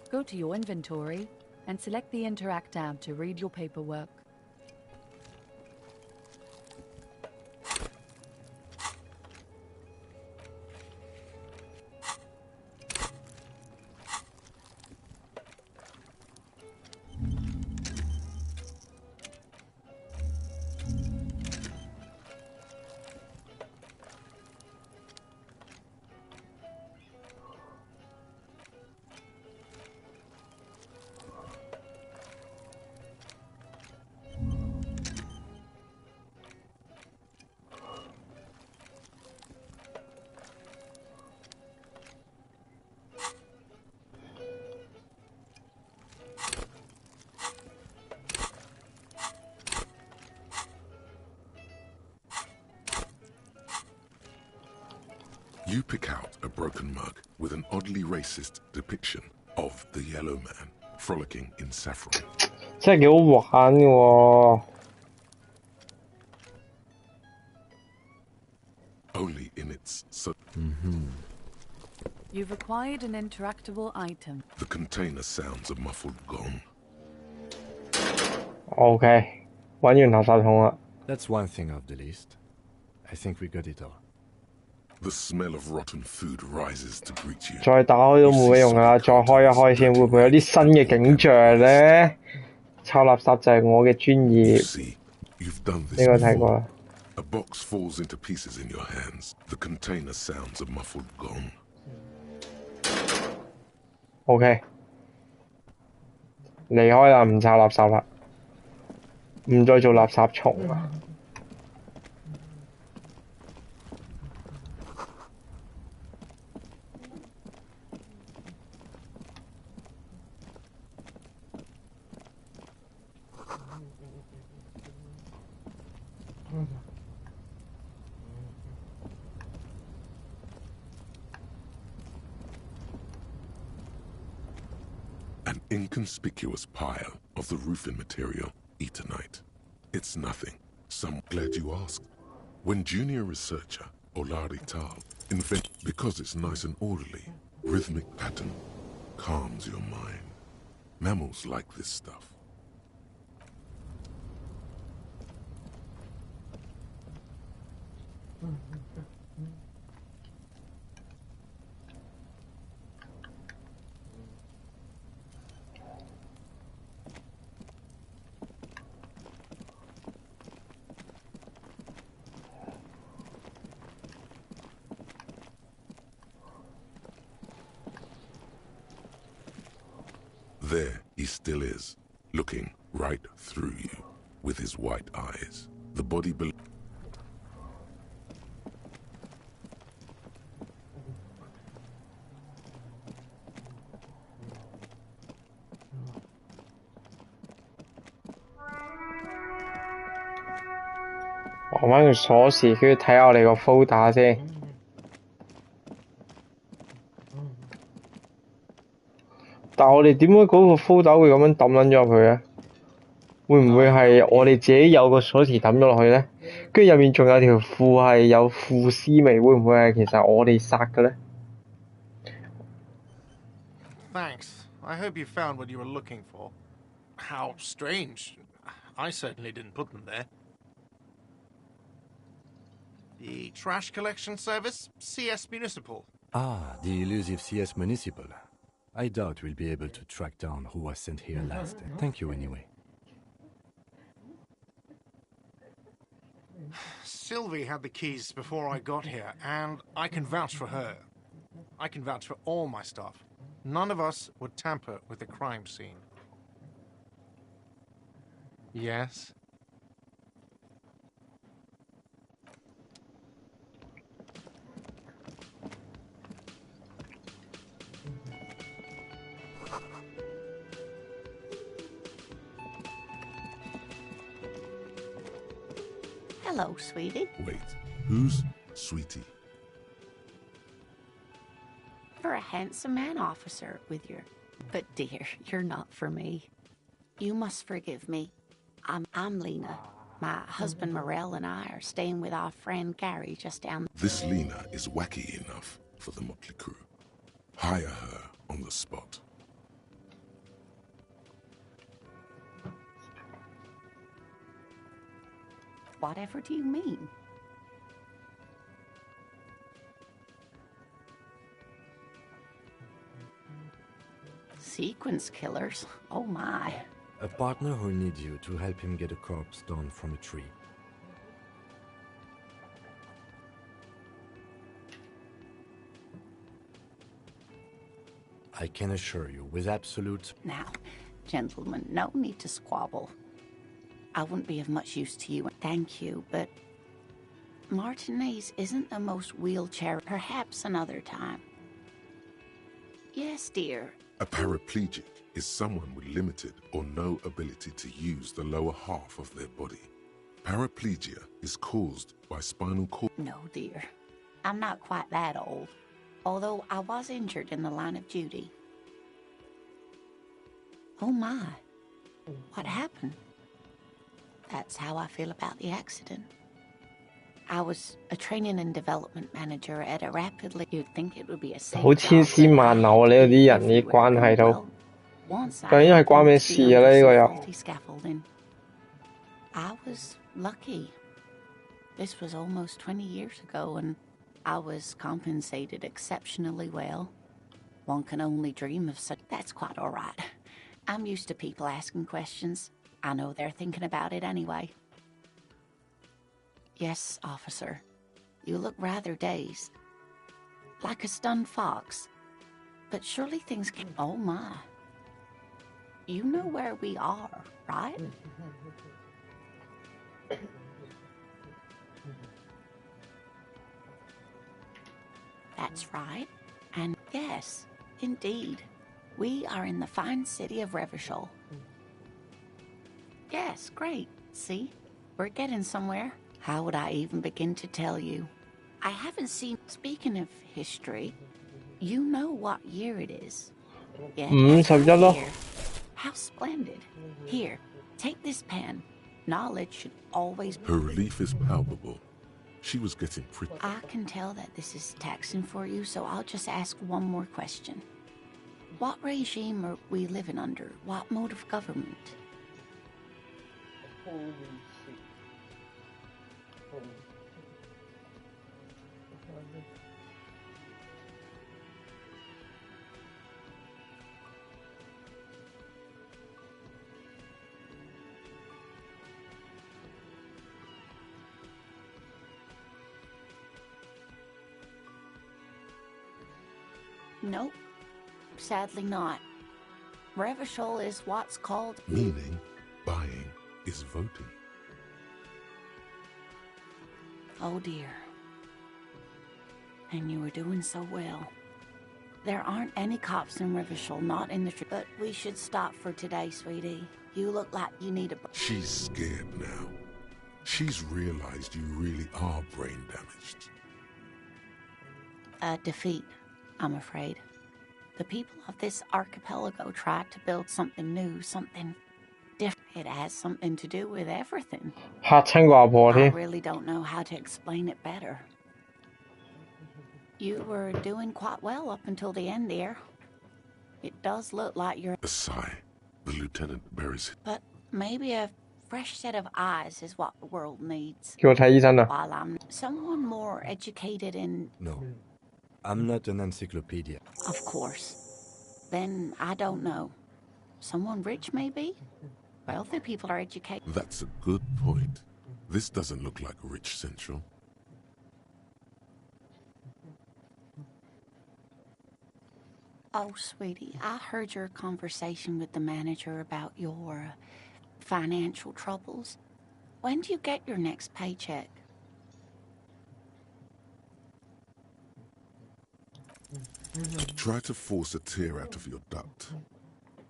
Go to your inventory and select the Interact tab to read your paperwork. You pick out a broken mug with an oddly racist depiction of the yellow man frolicking in saffron. 真係幾好玩嘅喎。Only in its You've acquired an interactable item. The container sounds a muffled gong. OK， 揾完垃圾桶啦。That's one thing off the list. I think we got it all. The smell of rotten food rises to greet you. 再打開都冇乜用㗎啦，再開一開先，會唔會有啲新嘅景象咧？抄垃圾就係我嘅專業。呢個睇過啦。A box falls into pieces in your hands. The container sounds a muffled gong. OK， 離開啦，唔抄垃圾啦，唔再做垃圾蟲啦。An inconspicuous pile of the roofing material, Eternite. It's nothing. Some glad you asked. When junior researcher Olari Tal invent because it's nice and orderly, rhythmic pattern calms your mind. Mammals like this stuff. There he still is, looking right through you with his white eyes. The body below. 攞翻條鎖匙，跟住睇下我哋個 folder 先。但係我哋點解嗰個 folder 會咁樣抌撚咗入去咧？會唔會係我哋自己有個鎖匙抌咗落去咧？跟住入面仲有條褲係有腐屍味，會唔會係其實我哋殺嘅咧？ Thanks. I hope you found what you were looking for. How strange. I certainly didn't put them there. The trash collection service, CS Municipal. Ah, the elusive CS Municipal. I doubt we'll be able to track down who was sent here last. Thank you anyway. Sylvie had the keys before I got here, and I can vouch for her. I can vouch for all my staff. None of us would tamper with the crime scene. Yes? Hello, sweetie. Wait, who's Sweetie? You're a handsome man, officer, with your... But dear, you're not for me. You must forgive me. I'm Lena. My husband Morel and I are staying with our friend Gary just down... This Lena is wacky enough for the motley crew. Hire her on the spot. Whatever do you mean? Sequence killers? Oh my. A partner who needs you to help him get a corpse down from a tree. I can assure you, with absolute... Now, gentlemen, no need to squabble. I wouldn't be of much use to you, thank you, but... Martinez isn't the most wheelchair, perhaps another time. Yes, dear. A paraplegic is someone with limited or no ability to use the lower half of their body. Paraplegia is caused by spinal cord... No, dear. I'm not quite that old. Although I was injured in the line of duty. Oh my. What happened? That's how I feel about the accident. I was a training and development manager at a rapidly... You'd think it would be a safe 好千絲萬縷啊！你嗰啲人啲關係都，究竟係關咩事啊？呢個又 scaffolding. I was lucky. This was almost 20 years ago, and I was compensated exceptionally well. One can only dream of such... That's quite all right. I'm used to people asking questions. I know they're thinking about it anyway. Yes, officer. You look rather dazed. Like a stunned fox. But surely things can... Oh my. You know where we are, right? That's right. And yes, indeed. We are in the fine city of Revachol. Yes, great. See? We're getting somewhere. How would I even begin to tell you? I haven't seen... Speaking of history, you know what year it is. Yes, here. How splendid. Here, take this pen. Knowledge should always... Her relief is palpable. She was getting pretty... I can tell that this is taxing for you, so I'll just ask one more question. What regime are we living under? What mode of government? Nope. Sadly not. Revachol is what's called... Meaning, buying is voting. Oh dear. And you were doing so well. There aren't any cops in Revachol, not in the... But we should stop for today, sweetie. You look like you need a... She's scared now. She's realized you really are brain damaged. A defeat, I'm afraid. The people of this archipelago tried to build something new, something different. It has something to do with everything. 嚇親個阿婆 I 添。 really don't know how to explain it better. You were doing quite well up until the end there. It does look like you're... A sigh. The lieutenant buries it. But maybe a fresh set of eyes is what the world needs. 叫我睇醫生啊！ While I'm someone more educated in... No, I'm not an encyclopedia. Of course. Then I don't know. Someone rich, maybe? Wealthy people are educated. That's a good point. This doesn't look like Rich Central. Oh, sweetie, I heard your conversation with the manager about your financial troubles. When do you get your next paycheck? Try to force a tear out of your duct.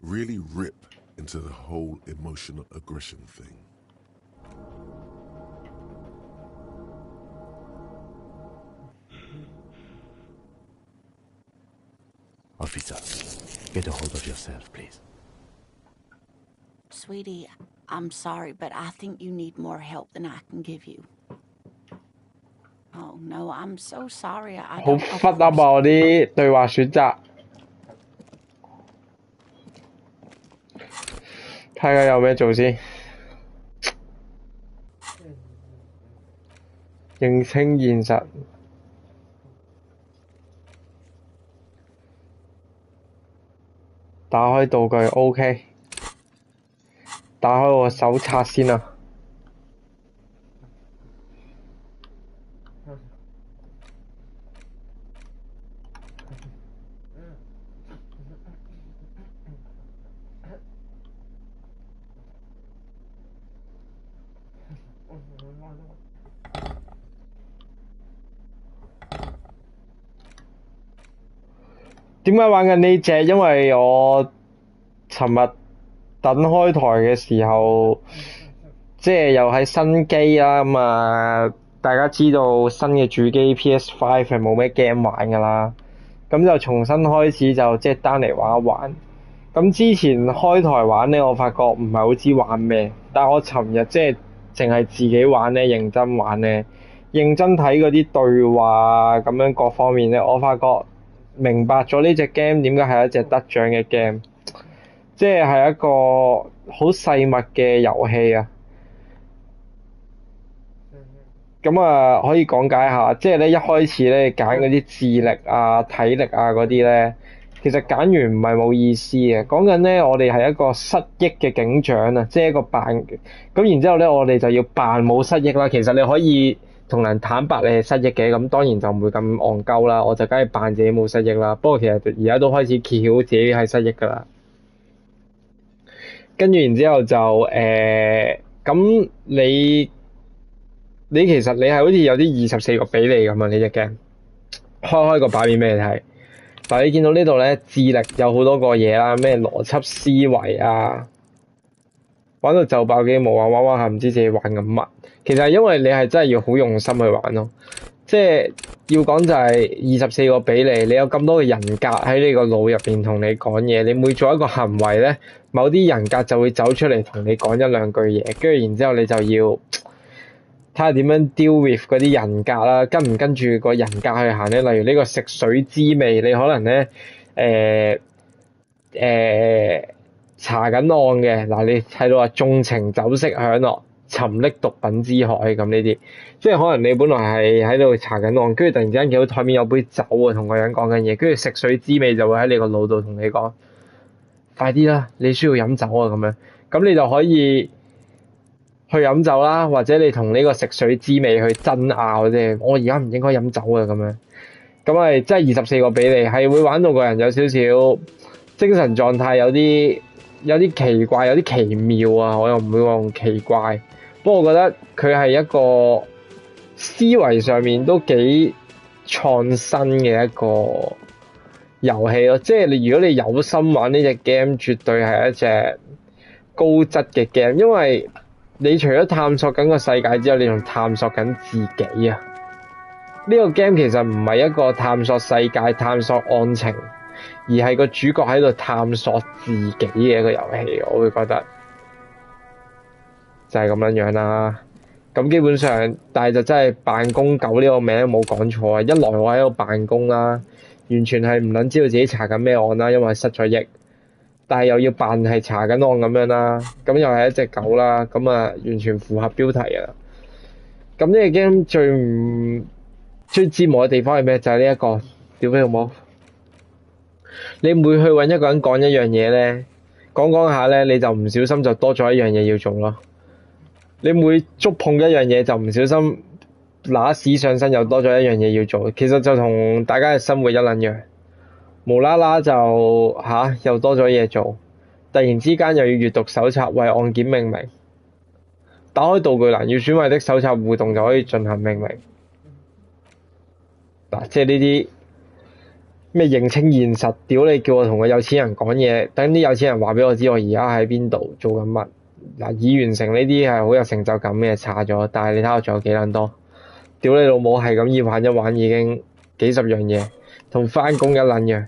Really rip into the whole emotional aggression thing. Officer, get a hold of yourself, please. Sweetie, I'm sorry, but I think you need more help than I can give you. Oh, no, I'm so sorry. I 好 don't... 忽啊嘛！我啲對話選擇，睇下有咩做先。認清現實，打開道具 OK， 打開我手冊先啊。點解玩緊呢隻？因為我尋日等開台嘅時候，即係又係新機啦，咁啊，大家知道新嘅主機 PS5 係冇咩 game 玩㗎啦，咁就重新開始就即係單嚟玩一玩。咁之前開台玩呢，我發覺唔係好知玩咩，但係我尋日即係淨係自己玩呢，認真玩呢，認真睇嗰啲對話咁樣各方面呢，我發覺明白咗呢隻 game 點解係一隻得獎嘅 game， 即係一個好細密嘅遊戲啊！咁啊，可以講解下，即係咧一開始咧揀嗰啲智力啊、體力啊嗰啲咧，其實揀完唔係冇意思嘅。講緊咧，我哋係一個失憶嘅警長啊，即係一個扮咁，然之後咧我哋就要扮冇失憶啦。其實你可以同人坦白你係失憶嘅，咁當然就唔會咁戇鳩啦。我就梗係扮自己冇失憶啦。不過其實而家都開始揭曉自己係失憶㗎啦。跟住然之後就咁你其實你係好似有啲24個比例咁啊！呢隻 game 開個版面俾你睇。嗱，你見到呢度咧，智力有好多個嘢啦，咩邏輯思維啊，玩到就爆機冇啊，玩下唔知自己玩緊乜。其實係因為你係真係要好用心去玩咯，即係要講就係24個比例，你有咁多嘅人格喺你個腦入邊同你講嘢，你每做一個行為咧，某啲人格就會走出嚟同你講一兩句嘢，跟住然之後你就要睇下點樣 deal with 嗰啲人格啦，跟唔跟住個人格去行咧？例如呢個食水之味，你可能咧查緊案嘅嗱，你睇到話縱情酒色享樂、沉溺毒品之海咁呢啲，即係可能你本來係喺度查緊案，跟住突然之間見到台面有杯酒啊，同個人講緊嘢，跟住食水之味就會喺你個腦度同你講：快啲啦，你需要飲酒啊咁樣，咁你就可以去飲酒啦，或者你同呢個食水之味去爭拗啫。我而家唔應該飲酒啊咁樣，咁係真係24個比例，係會玩到個人有少少精神狀態有啲奇怪，有啲奇妙啊！我又唔會話用奇怪，不過我覺得佢係一個思維上面都幾創新嘅一個遊戲咯。即係如果你有心玩呢隻 game，絕對係一隻高質嘅 game，因為你除咗探索緊個世界之後，你仲探索緊自己啊！呢個 game 其實唔係一個探索世界、探索案情，而係個主角喺度探索自己嘅一個遊戲，我會覺得就係咁樣啦。咁基本上，但係就真係扮工狗呢個名冇講錯啊！一來我喺度扮工啦，完全係唔撚知道自己查緊咩案啦，因為失咗憶。但係又要扮係查緊案咁樣啦，咁又係一隻狗啦，咁啊完全符合標題啊！咁呢個 game 最折磨嘅地方係咩？就係呢一個，屌你老母！你每去揾一個人講一樣嘢咧，講下咧，你就唔小心就多咗一樣嘢要做咯。你每觸碰一樣嘢就唔小心揦屎上身，又多咗一樣嘢要做。其實就同大家嘅生活一撚樣。無啦啦就又多咗嘢做，突然之間又要閱讀手冊為案件命名，打開道具欄要選位的手冊互動就可以進行命名。嗱，即係呢啲咩認清現實，屌你叫我同個有錢人講嘢，等啲有錢人話俾我知我而家喺邊度做緊乜。嗱，已完成呢啲係好有成就感嘅，差咗，但係你睇我仲有幾撚多？屌你老母係咁意玩一玩已經幾十樣嘢，同返工一撚樣。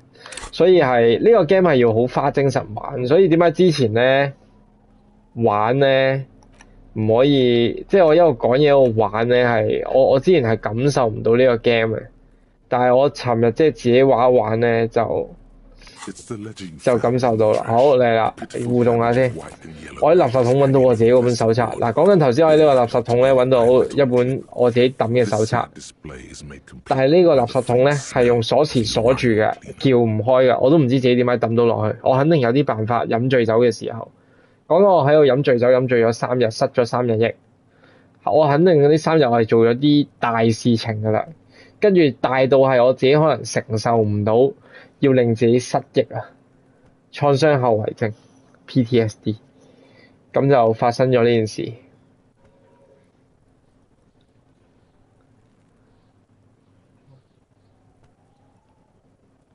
所以係呢個 game 係要好花精神玩，所以點解之前咧玩咧唔可以，即係我一路講嘢一路玩咧，係我之前係感受唔到呢個 game 嘅，但係我尋日即係自己玩一玩咧就感受到啦。好嚟啦，互動下先。我喺垃圾桶揾到我自己嗰本手冊。嗱，講緊頭先我喺呢個垃圾桶咧揾到一本我自己抌嘅手冊，但係呢個垃圾桶咧係用鎖匙鎖住嘅，撬唔開嘅。我都唔知自己點解抌到落去。我肯定有啲辦法。飲醉酒嘅時候，講緊我喺度飲醉酒，飲醉咗3日，失咗3日憶。我肯定嗰啲3日我係做咗啲大事情㗎啦，跟住大到係我自己可能承受唔到。要令自己失憶啊，創傷後遺症 PTSD， 咁就發生咗呢件事。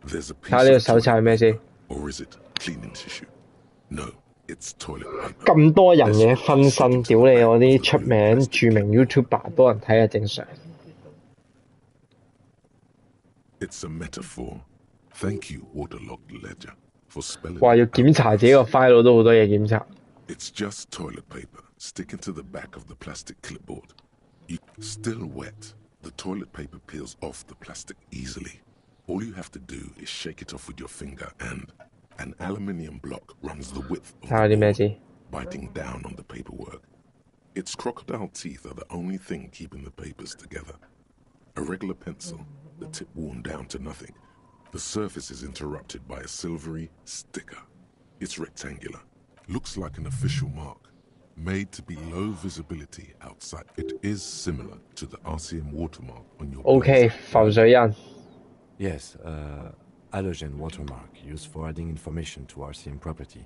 睇下呢個手冊係咩先？咁多人嘅分身，屌你！我啲出名著名 YouTuber 多人睇係正常。Thank you, waterlogged ledger, for spelling. 話要檢查自己個 file 都好多嘢檢查。It's just toilet paper sticking to the back of the plastic clipboard. Still wet, the toilet paper peels off the plastic easily. All you have to do is shake it off with your finger and an aluminium block runs the width of the board, biting down on the paperwork. Its crocodile teeth are the only thing keeping the papers together. A regular pencil, the tip worn down to nothing. The surface is interrupted by a silvery sticker. It's rectangular, looks like an official mark, made to be low visibility outside. It is similar to the RCM watermark on your OK, 浮水印。Yes, halogen watermark used for adding information to RCM property.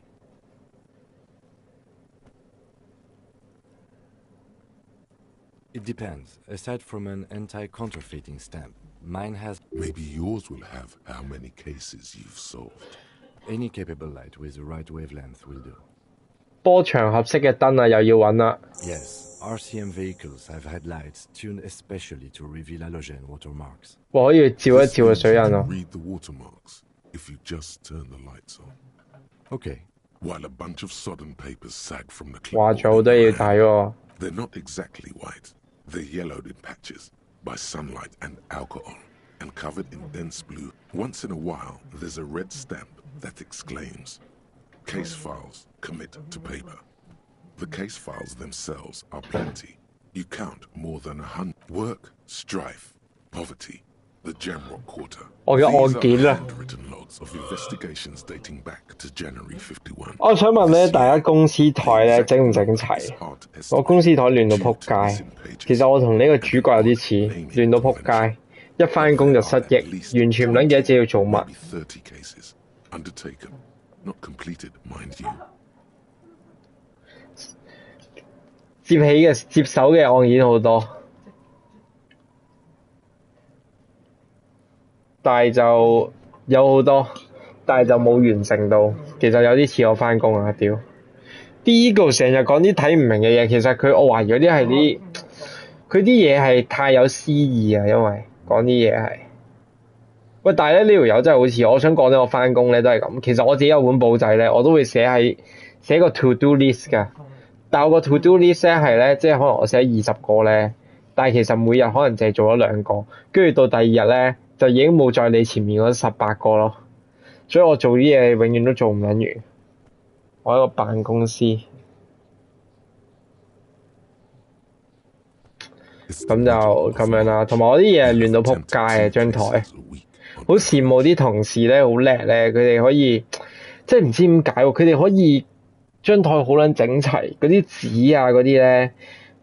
It depends. Aside from an anti-counterfeiting stamp, mine has... Maybe yours will have how many cases you've solved. Any capable light with the right wavelength will do. 波長合適嘅燈啊，又要揾啦。Yes, RCM vehicles have headlights tuned especially to reveal halogen watermarks. 我可以照一照個水印啊。Read the watermarks if you just turn the lights on. Okay. While a bunch of sodden papers sag from the 話咗好多嘢要睇喎。They're not exactly white. They're yellowed in patches by sunlight and alcohol and covered in dense blue. Once in a while, there's a red stamp that exclaims, "Case files commit to paper." The case files themselves are plenty. You count more than 100. Work, strife, poverty, the Jamrock Quarter. These are handwritten logs of investigations dating back to January 51. 我想問咧，大家公司台咧整唔整齊？我公司台亂到撲街。其實我同呢個主角有啲似，亂到撲街。一返工就失憶，完全唔撚記得自己要做乜。Undertaken, not completed, mind you. 接手嘅案件好多，但係就有好多，但係就冇完成到。其實有啲似我返工啊，屌！啲 Eagle 成日講啲睇唔明嘅嘢，其實我懷疑嗰啲係佢啲嘢係太有詩意啊，因為講啲嘢係。喂，但係咧呢條友真係好似我想講咧，我翻工咧都係咁。其實我自己有本簿仔咧，我都會寫個 to do list 㗎。但係我個 to do list 咧係咧，即係可能我寫20個咧，但係其實每日可能淨係做咗2個，跟住到第二日咧就已經冇再理前面嗰18個咯。所以我做啲嘢永遠都做唔緊完。我喺個辦公司，咁就咁樣啦。同埋我啲嘢亂到撲街啊！張台，好羨慕啲同事咧，好叻咧，佢哋可以即係唔知點解喎，佢哋可以張台好撚整齊，嗰啲紙啊嗰啲咧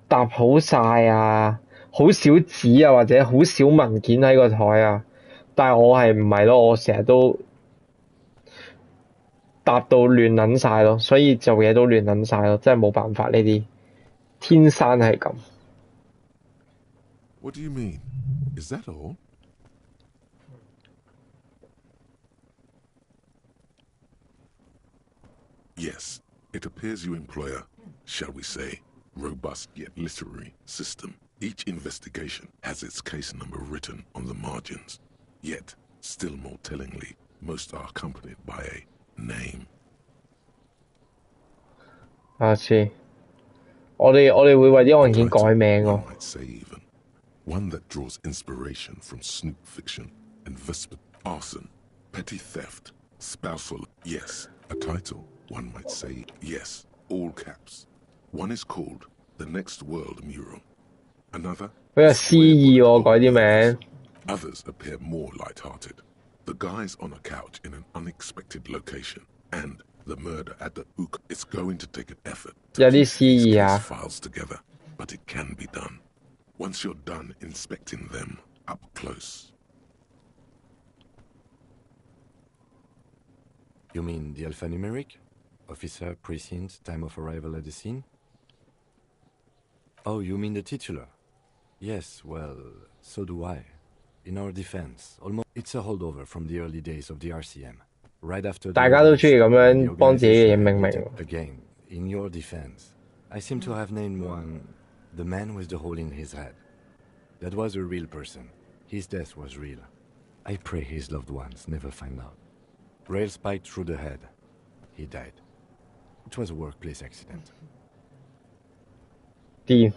搭好晒啊，好少紙啊或者好少文件喺個台啊。但係我係唔係咯？我成日都搭到亂撚晒咯，所以做嘢都亂撚晒咯，真係冇辦法呢啲，天生係咁。What do you mean? Is that all? Yes, it appears you employ a, shall we say, robust yet literary system. Each investigation has its case number written on the margins. Yet, still more tellingly, most are accompanied by a name. 我哋會為啲案件改名喎。 One that draws inspiration from snoop fiction and vesper arson, petty theft, spousal. Yes, a title, one might say. Yes, all caps. One is called The Next World Mural. Another. 好有詩意喎，改啲名。 Others appear more light-hearted. The guys on a couch in an unexpected location, and the murder at the Ook. It's going to take an effort to keep these files together, but it can be done. Once you're done inspecting them up close. You mean the alphanumeric? Officer, precinct, time of arrival at the scene? Oh, you mean the titular? Yes, well, so do I. In our defense, almost it's a holdover from the early days of the RCM. Right after the 大家都中意咁樣幫自己嘅嘢命名。 Again, in your defense, I seem to have named one the man with the hole in his head. That was a real person. His death was real. I pray his loved ones never find out. Rail spiked through the head. He died. It was a workplace accident. The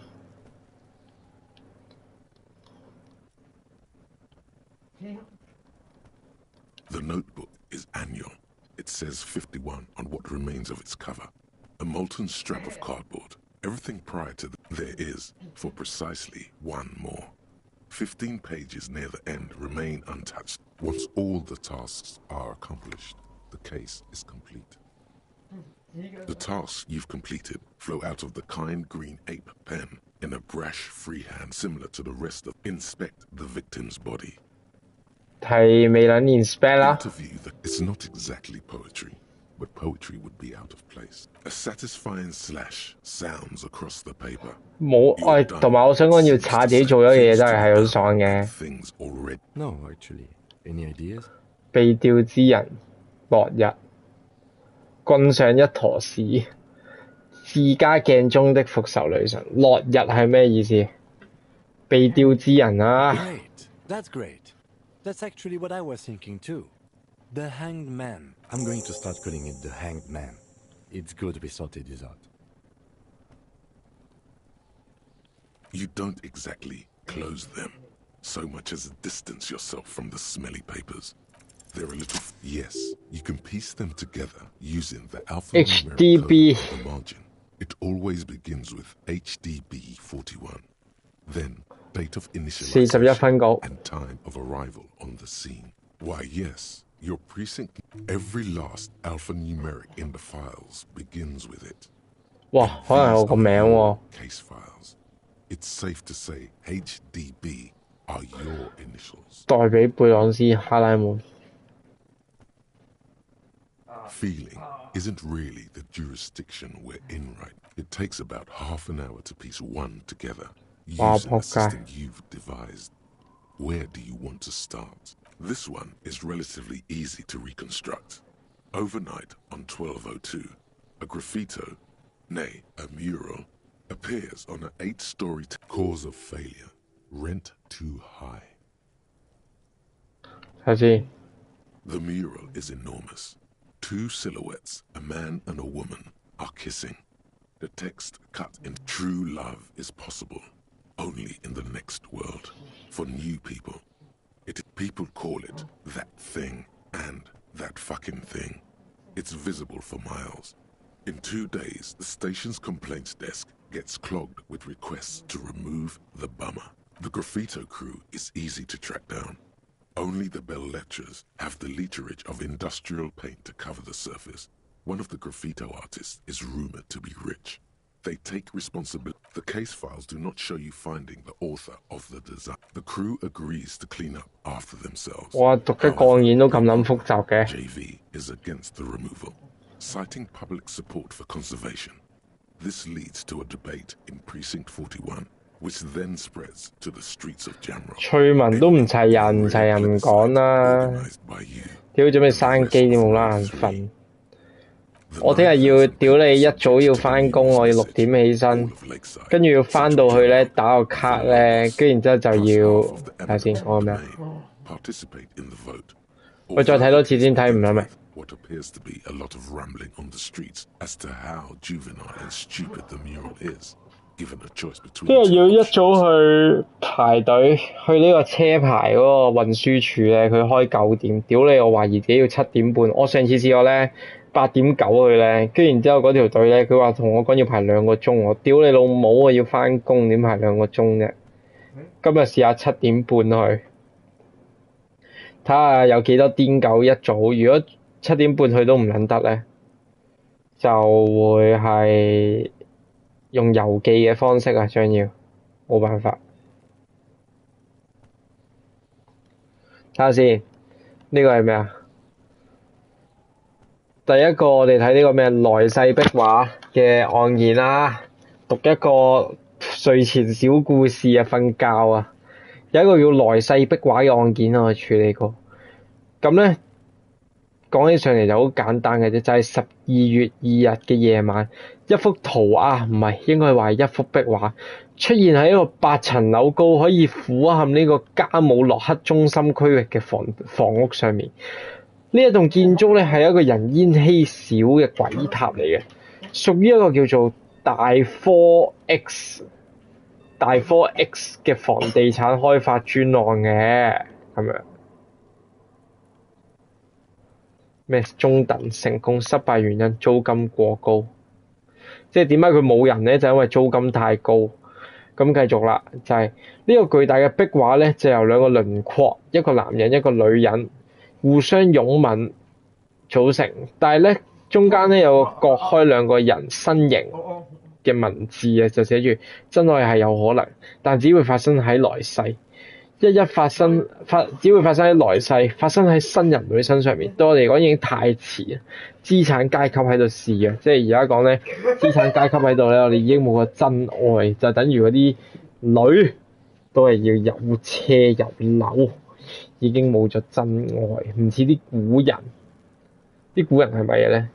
notebook is annual. It says 51 on what remains of its cover. A molten strap of cardboard. Everything prior to there is, for precisely one more. 15 pages near the end remain untouched. Once all the tasks are accomplished, the case is complete. The tasks you've completed flow out of the kind green ape pen in a brash freehand similar to the rest of inspect the victim's body. 係未撚 inspect 啦。 Interview that it's not exactly poetry, but poetry would be out of place. A satisfying slash sounds across the paper. 冇，同埋我想講要查自己做咗嘅嘢真係好爽嘅。 No, actually. Any ideas? 被吊之人，落日，棍上一坨屎，自家鏡中的復仇女神。落日係咩意思？被吊之人啊！ Great, that's great. That's actually what I was thinking too. The Hanged Man. I'm going to start calling it the Hanged Man. It's good we sorted this out. You don't exactly close them, so much as distance yourself from the smelly papers. They're a little... Yes, you can piece them together using the alphanumeric code on the margin. It always begins with HDB 41. Then, date of initialization and time of arrival on the scene. Why, yes, your precinct... Every last alphanumeric in the files begins with it. 哇，可能係我個名喎。 Case files. It's safe to say HDB are your initials. 代比貝朗斯哈拉門。 Feeling isn't really the jurisdiction we're in right. It takes about half an hour to piece one together, using the system you've devised. Where do you want to start? This one is relatively easy to reconstruct. Overnight on 1202, a graffito, nay, a mural, appears on an 8-story cause of failure. Rent too high. 睇下先。 The mural is enormous. 2 silhouettes, a man and a woman, are kissing. The text cut in true love is possible only in the next world. For new people, people call it that thing and that fucking thing. It's visible for miles. In 2 days, the station's complaints desk gets clogged with requests to remove the bummer. The graffito crew is easy to track down. Only the bell lectures have the literage of industrial paint to cover the surface. One of the graffito artists is rumored to be rich. They take responsibility. The case files do not show you finding the author of the design. The crew agrees to clean up after themselves. 哇，讀一個案件都咁撚複雜嘅。 JV is against the removal, citing public support for conservation. This leads to a debate in Precinct 41, which then spreads to the streets of Jamrock. 趣聞都唔齊人，唔齊人唔講啦。屌準備閂機點冇啦眼瞓。我聽日要屌你一早要翻工，我要6點起身，跟住要翻到去咧打個卡咧，跟住然之後就要睇下先講咩啊？喂，再睇多次先睇唔睇明？ What appears to be a lot of rambling on the streets as to how juvenile and stupid the mural is. Given a choice between 聽日要一早去排隊去呢個車牌嗰個運輸處咧，佢開9點，屌你！我懷疑自己要7點半。我上次試過咧8點9去咧，跟住然之後嗰條隊咧，佢話同我講要排2個鐘喎，屌你老母！我要翻工點排2個鐘啫？今日試下7點半去，睇下有幾多癲狗一早。如果7點半去都唔撚得咧，就會係用郵寄嘅方式啊，將要冇辦法。睇下先，呢個係咩啊？第一個我哋睇呢個咩來世壁畫嘅案件啦，讀一個睡前小故事啊，瞓覺啊，有一個叫來世壁畫嘅案件我處理過。咁咧講起上嚟就好簡單嘅啫，就係12月2日嘅夜晚，一幅圖啊，唔係應該話係一幅壁畫出現喺一個8層樓高，可以俯瞰呢個加姆洛克中心區域嘅房屋上面。呢一棟建築咧係一個人煙稀少嘅鬼塔嚟嘅，屬於一個叫做大科 X 嘅房地產開發專案嘅咁樣。咩中等成功失敗原因租金過高，即係點解佢冇人咧？就因為租金太高。咁繼續啦，就係呢個巨大嘅壁畫咧，就由2個輪廓，一個男人一個女人互相擁吻組成，但係咧中間咧有個割開2個人身形嘅文字啊，就寫住真愛係有可能，但只會發生喺來世。只會發生喺來世，發生喺新人類身上面。對我嚟講已經太遲啦，資產階級喺度試啊！即係而家講咧，資產階級喺度咧，我哋已經冇個真愛，就等於嗰啲女都係要有車有樓，已經冇咗真愛，唔似啲古人。啲古人係咪嘅咧？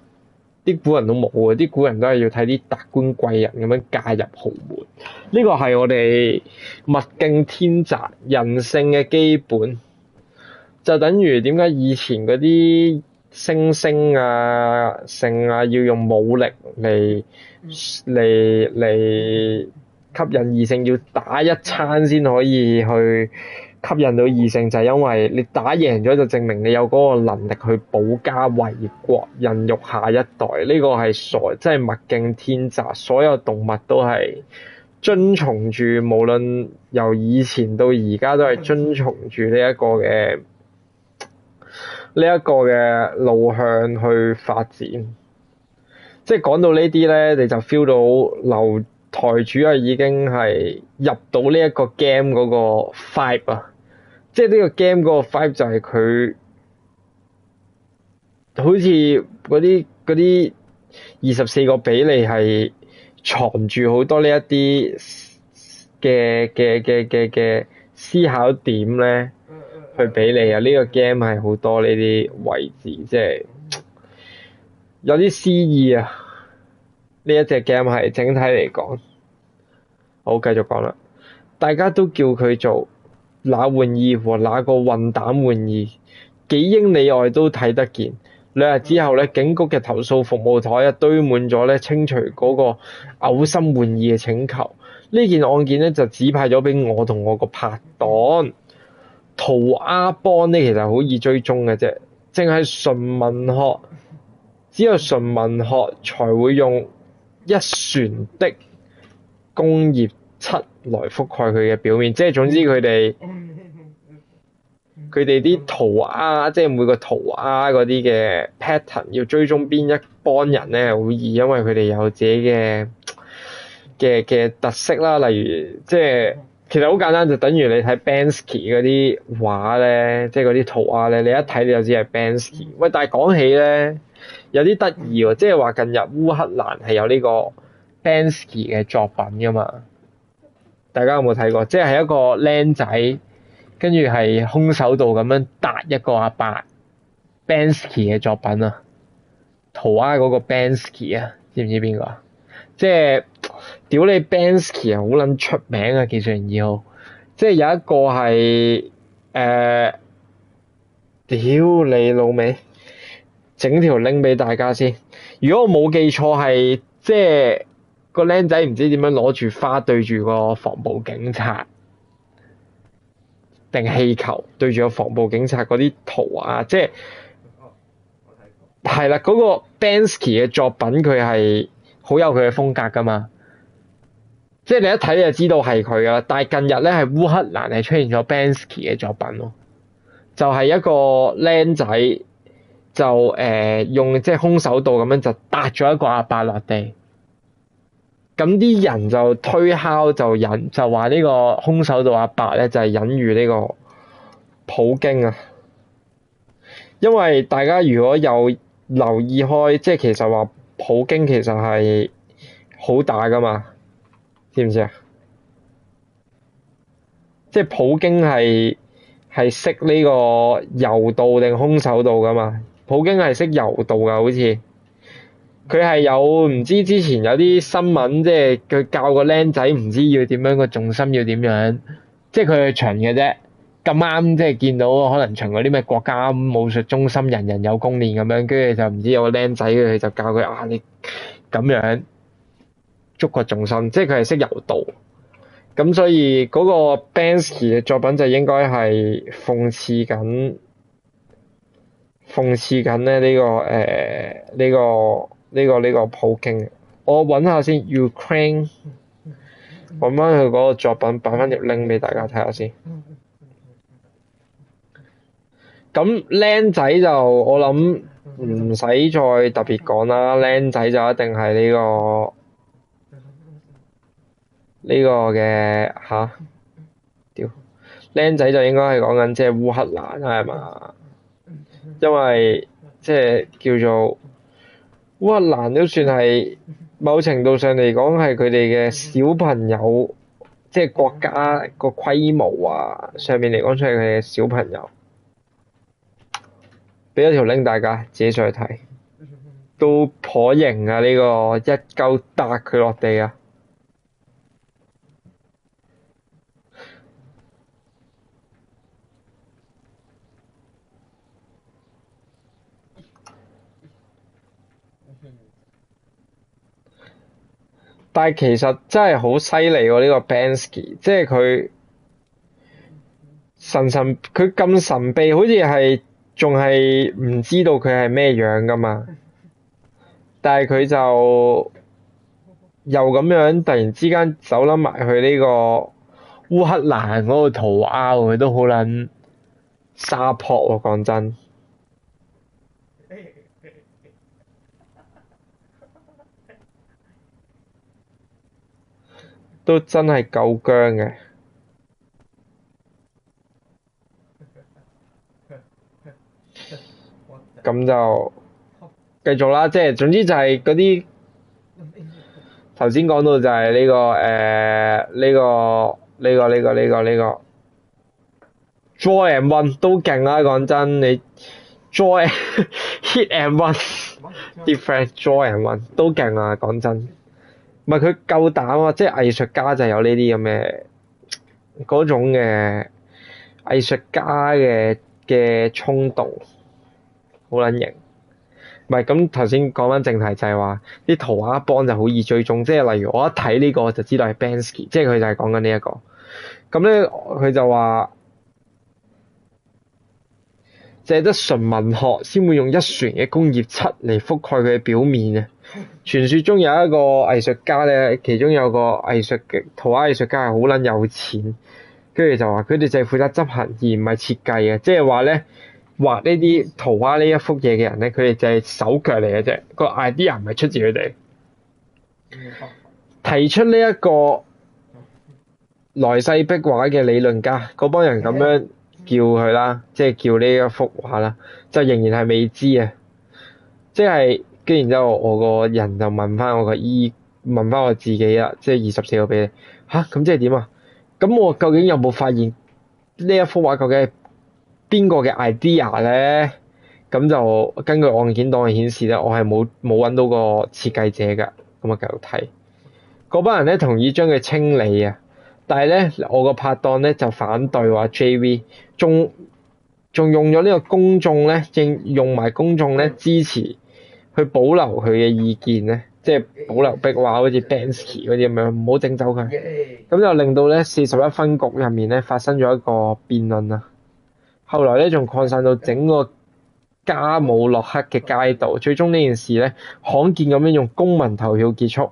啲古人都冇嘅，啲古人都係要睇啲達官貴人咁樣嫁入豪門。呢個係我哋物競天擇人性嘅基本，就等於點解以前嗰啲猩啊、性啊要用武力嚟吸引異性，要打一餐先可以去吸引到異性，就係因為你打贏咗就證明你有嗰個能力去保家衛國、孕育下一代。呢個係即係物競天擇，所有動物都係遵從住，無論由以前到而家都係遵從住呢一個嘅路向去發展。即係講到呢啲咧，你就 feel 到劉台主啊已經係入到呢一個 game 嗰個 vibe 啊！即係呢個 game 嗰個 vibe 就係佢好似嗰啲24個比例係藏住好多呢一啲嘅思考點咧，去俾你啊！呢個 game 係好多呢啲位置，即係有啲詩意啊！呢一隻 game 係整體嚟講，好繼續講啦。大家都叫佢做那玩意和那個混蛋玩意，幾英里外都睇得見。2日之後咧，警局嘅投訴服務台堆滿咗咧清除嗰個嘔心玩意嘅請求。呢件案件咧就指派咗俾我同我個拍檔。塗鴉幫咧其實好易追蹤嘅啫，淨係純文學，只有純文學才會用一船的工業漆來覆蓋佢嘅表面，即係總之佢哋啲塗鴉，即係每個塗鴉嗰啲嘅 pattern 要追蹤邊一幫人咧好易，因為佢哋有自己嘅特色啦。例如即係其實好簡單，就等於你睇 Banksy 嗰啲畫咧，即係嗰啲塗鴉咧，你一睇你就知係 Banksy。喂，但係講起咧有啲得意喎，即係話近日烏克蘭係有呢個 Banksy 嘅作品㗎嘛？大家有冇睇過？即係一個僆仔，跟住係空手道咁樣搭一個阿伯 Banksy 嘅作品啊！塗鴉嗰個 Banksy 啊，知唔知邊個啊？即係屌你 Banksy 啊，好撚出名啊！技術員2號，即係有一個係屌你老味，整條 link 俾大家先。如果我冇記錯係即係個僆仔唔知點樣攞住花對住個防暴警察，定氣球對住個防暴警察嗰啲圖啊，即係係啦，嗰個 Banksy 嘅作品佢係好有佢嘅風格噶嘛，即係你一睇你就知道係佢噶啦。但係近日咧係烏克蘭係出現咗 Banksy 嘅作品咯，就係一個僆仔就用即係空手道咁樣就搭咗一個阿伯落地。咁啲人就推敲就話呢個空手道阿伯咧就係隱喻呢個普京啊，因為大家如果有留意開，即係其實話普京其實係好打噶嘛，知唔知啊？即係普京係識呢個柔道定空手道噶嘛？普京係識柔道噶，好似。佢係有唔知之前有啲新聞，即係佢教個僆仔唔知要點樣，個重心要點樣，即係佢去巡嘅啫。咁啱即係見到可能巡嗰啲咩國家武術中心人人有功練咁樣，跟住就唔知有個僆仔佢就教佢啊，你咁樣捉個重心，即係佢係識柔道。咁所以嗰個 Banksy 嘅作品就應該係諷刺緊咧呢個普京。我揾下先 Ukraine， 揾翻佢嗰個作品，擺翻條 link 俾大家睇下先。咁僆仔就我諗唔使再特別講啦，僆仔就一定係呢個嘅屌，僆仔就應該係講緊即係烏克蘭係嘛？因為即係叫做烏克蘭都算係某程度上嚟講係佢哋嘅小朋友，即係國家個規模啊上面嚟講出係佢哋嘅小朋友。俾咗條 link 大家自己上去睇，都頗型啊！呢個一鳩搭佢落地啊！但係其實真係好犀利喎！呢個 Banksy， 即係佢佢咁神秘，好似係仲係唔知道佢係咩樣噶嘛。但係佢就又咁樣突然之間走撚埋去呢個烏克蘭嗰個塗鴉喎，佢都好撚沙撲喎，講真。都真係夠僵嘅。咁就繼續啦，即係總之就係嗰啲頭先講到就係呢個 draw and run 都勁啦，講真你 draw hit and run 啲 friend join 人運都勁啊！講真，唔係佢夠膽啊！即係藝術家就有呢啲咁嘅嗰種嘅藝術家嘅衝動，好撚型。唔係咁頭先講翻正題就係話啲圖畫幫就好易追蹤，即係例如我一睇呢個就知道係 Banksy， 即係佢就係講緊呢一個。咁咧佢就話，淨係得純文學先會用一船嘅工業漆嚟覆蓋佢嘅表面啊！傳說中有一個藝術家咧，其中有個圖畫藝術家係好撚有錢，跟住就話佢哋就係負責執行而唔係設計嘅，即係話咧畫呢啲圖畫呢一幅嘢嘅人咧，佢哋就係手腳嚟嘅啫，個 idea 唔係出自佢哋。提出呢一個來世壁畫嘅理論家，嗰幫人咁樣叫佢啦，即係叫呢一幅畫啦，就仍然係未知啊！即係跟然之後，我個人就問翻我自己啦，即係24個俾你吓，咁即係點啊？咁我究竟有冇發現呢一幅畫究竟係邊個嘅 idea 咧？咁就根據案件檔案顯示咧，我係冇揾到個設計者㗎。咁啊繼續睇，嗰班人咧同意將佢清理啊，但係咧我個拍檔咧就反對話 JV， 仲用咗呢個公眾咧，用埋公眾咧支持去保留佢嘅意見咧，即係保留壁畫好似 Banksy 嗰啲咁樣，唔好整走佢。咁就令到咧41分局入面咧發生咗一個辯論啊。後來咧仲擴散到整個加姆洛克嘅街道，最終呢件事咧罕見咁樣用公民投票結束。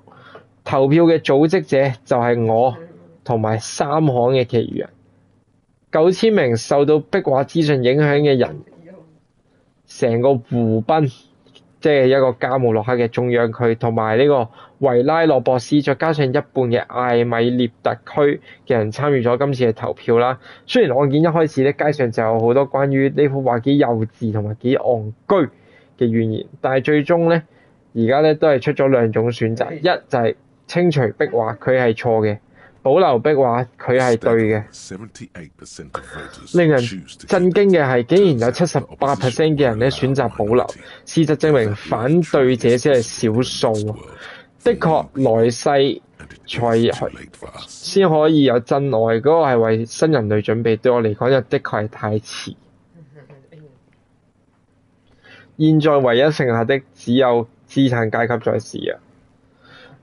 投票嘅組織者就係我同埋3行嘅其餘人，9000名受到壁畫資訊影響嘅人，成個湖濱，即係一個加姆洛克嘅中央區，同埋呢個維拉諾博斯，再加上一半嘅艾米涅特區嘅人參與咗今次嘅投票啦。雖然案件一開始咧，街上就有好多關於呢幅畫幾幼稚同埋幾戇居嘅怨言，但係最終咧，而家咧都係出咗2種選擇，一就係清除壁畫，佢係錯嘅；保留壁畫，佢係對嘅。令人震驚嘅係，竟然有78% 嘅人咧選擇保留。事實證明，反對者先係少數。的確，來世先可以有真愛，嗰個係為新人類準備。對我嚟講，又的確係太遲。現在唯一剩下的只有資產階級在是啊！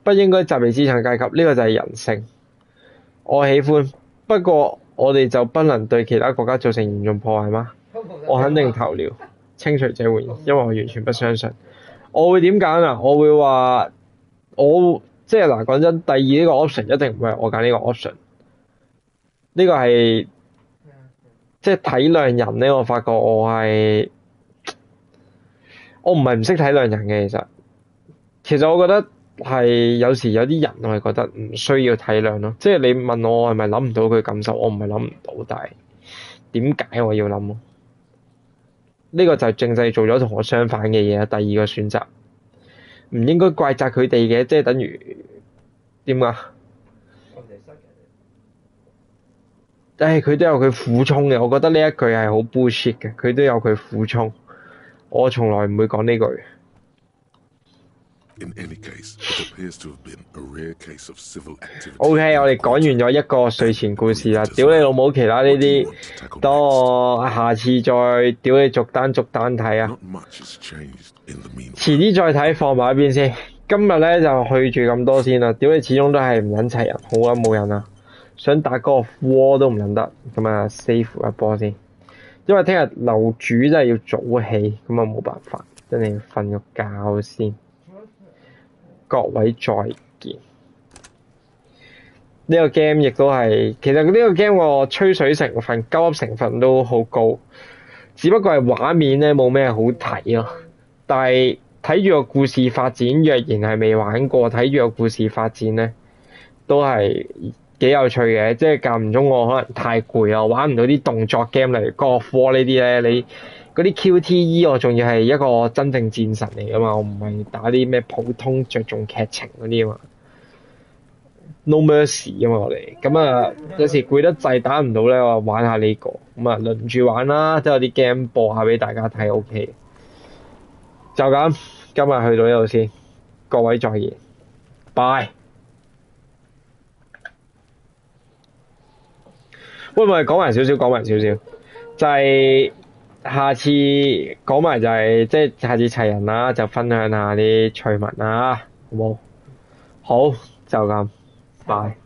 不應該責備資產階級，呢個就係人性。我喜歡，不過我哋就不能對其他國家造成嚴重破壞嗎？我肯定投了清除這回應，因為我完全不相信。我會點揀啊？我會話即係嗱，講真，第二呢個 option 一定唔會係我揀呢個 option。呢個係即係體諒人咧，我發覺我唔係唔識體諒人嘅，其實我覺得係有時有啲人我係覺得唔需要體諒咯。即係你問我係咪諗唔到佢感受，我唔係諗唔到，但係點解我要諗？呢個就係政制做咗同我相反嘅嘢。第二個選擇唔應該怪責佢哋嘅，即係等於點啊？佢都有佢苦衷嘅，我覺得呢一句係好 bullshit 嘅，佢都有佢苦衷，我從來唔會講呢句。OK， 我哋講完咗一個睡前故事啦，屌你老母，其他呢啲等我下次再屌你逐單睇啊，遲啲再睇，放埋一邊先。今日咧就去住咁多先啦，屌你始終都係唔撚齊人，好啊冇人啊，想打嗰個 War 都唔撚得，咁啊 save 一波先，因為聽日樓主真係要早起，咁啊冇辦法，真係要瞓個覺先。各位再見。呢個 game 亦都係，其實呢個 game 個吹水成分、鳩噏成分都好高，只不過係畫面咧冇咩好睇咯。但係睇住個故事發展，若然係未玩過，睇住個故事發展咧，都係幾有趣嘅。即係間唔中我可能太攰啊，玩唔到啲動作 game 嚟，God of War呢啲咧，你嗰啲 QTE 我仲要係一個真正戰神嚟噶嘛，我唔係打啲咩普通着重劇情嗰啲啊嘛。No mercy 啊嘛我哋，咁啊有時攰得滯打唔到咧，我玩下呢個，咁啊輪住玩啦，都有啲 game 播下俾大家睇 OK。就咁，今日去到呢度先，各位再見，拜。喂，唔係講埋少少，就係、下次講埋就係、即係下次齊人啦，就分享下啲趣聞啦，好冇？好，就咁，拜。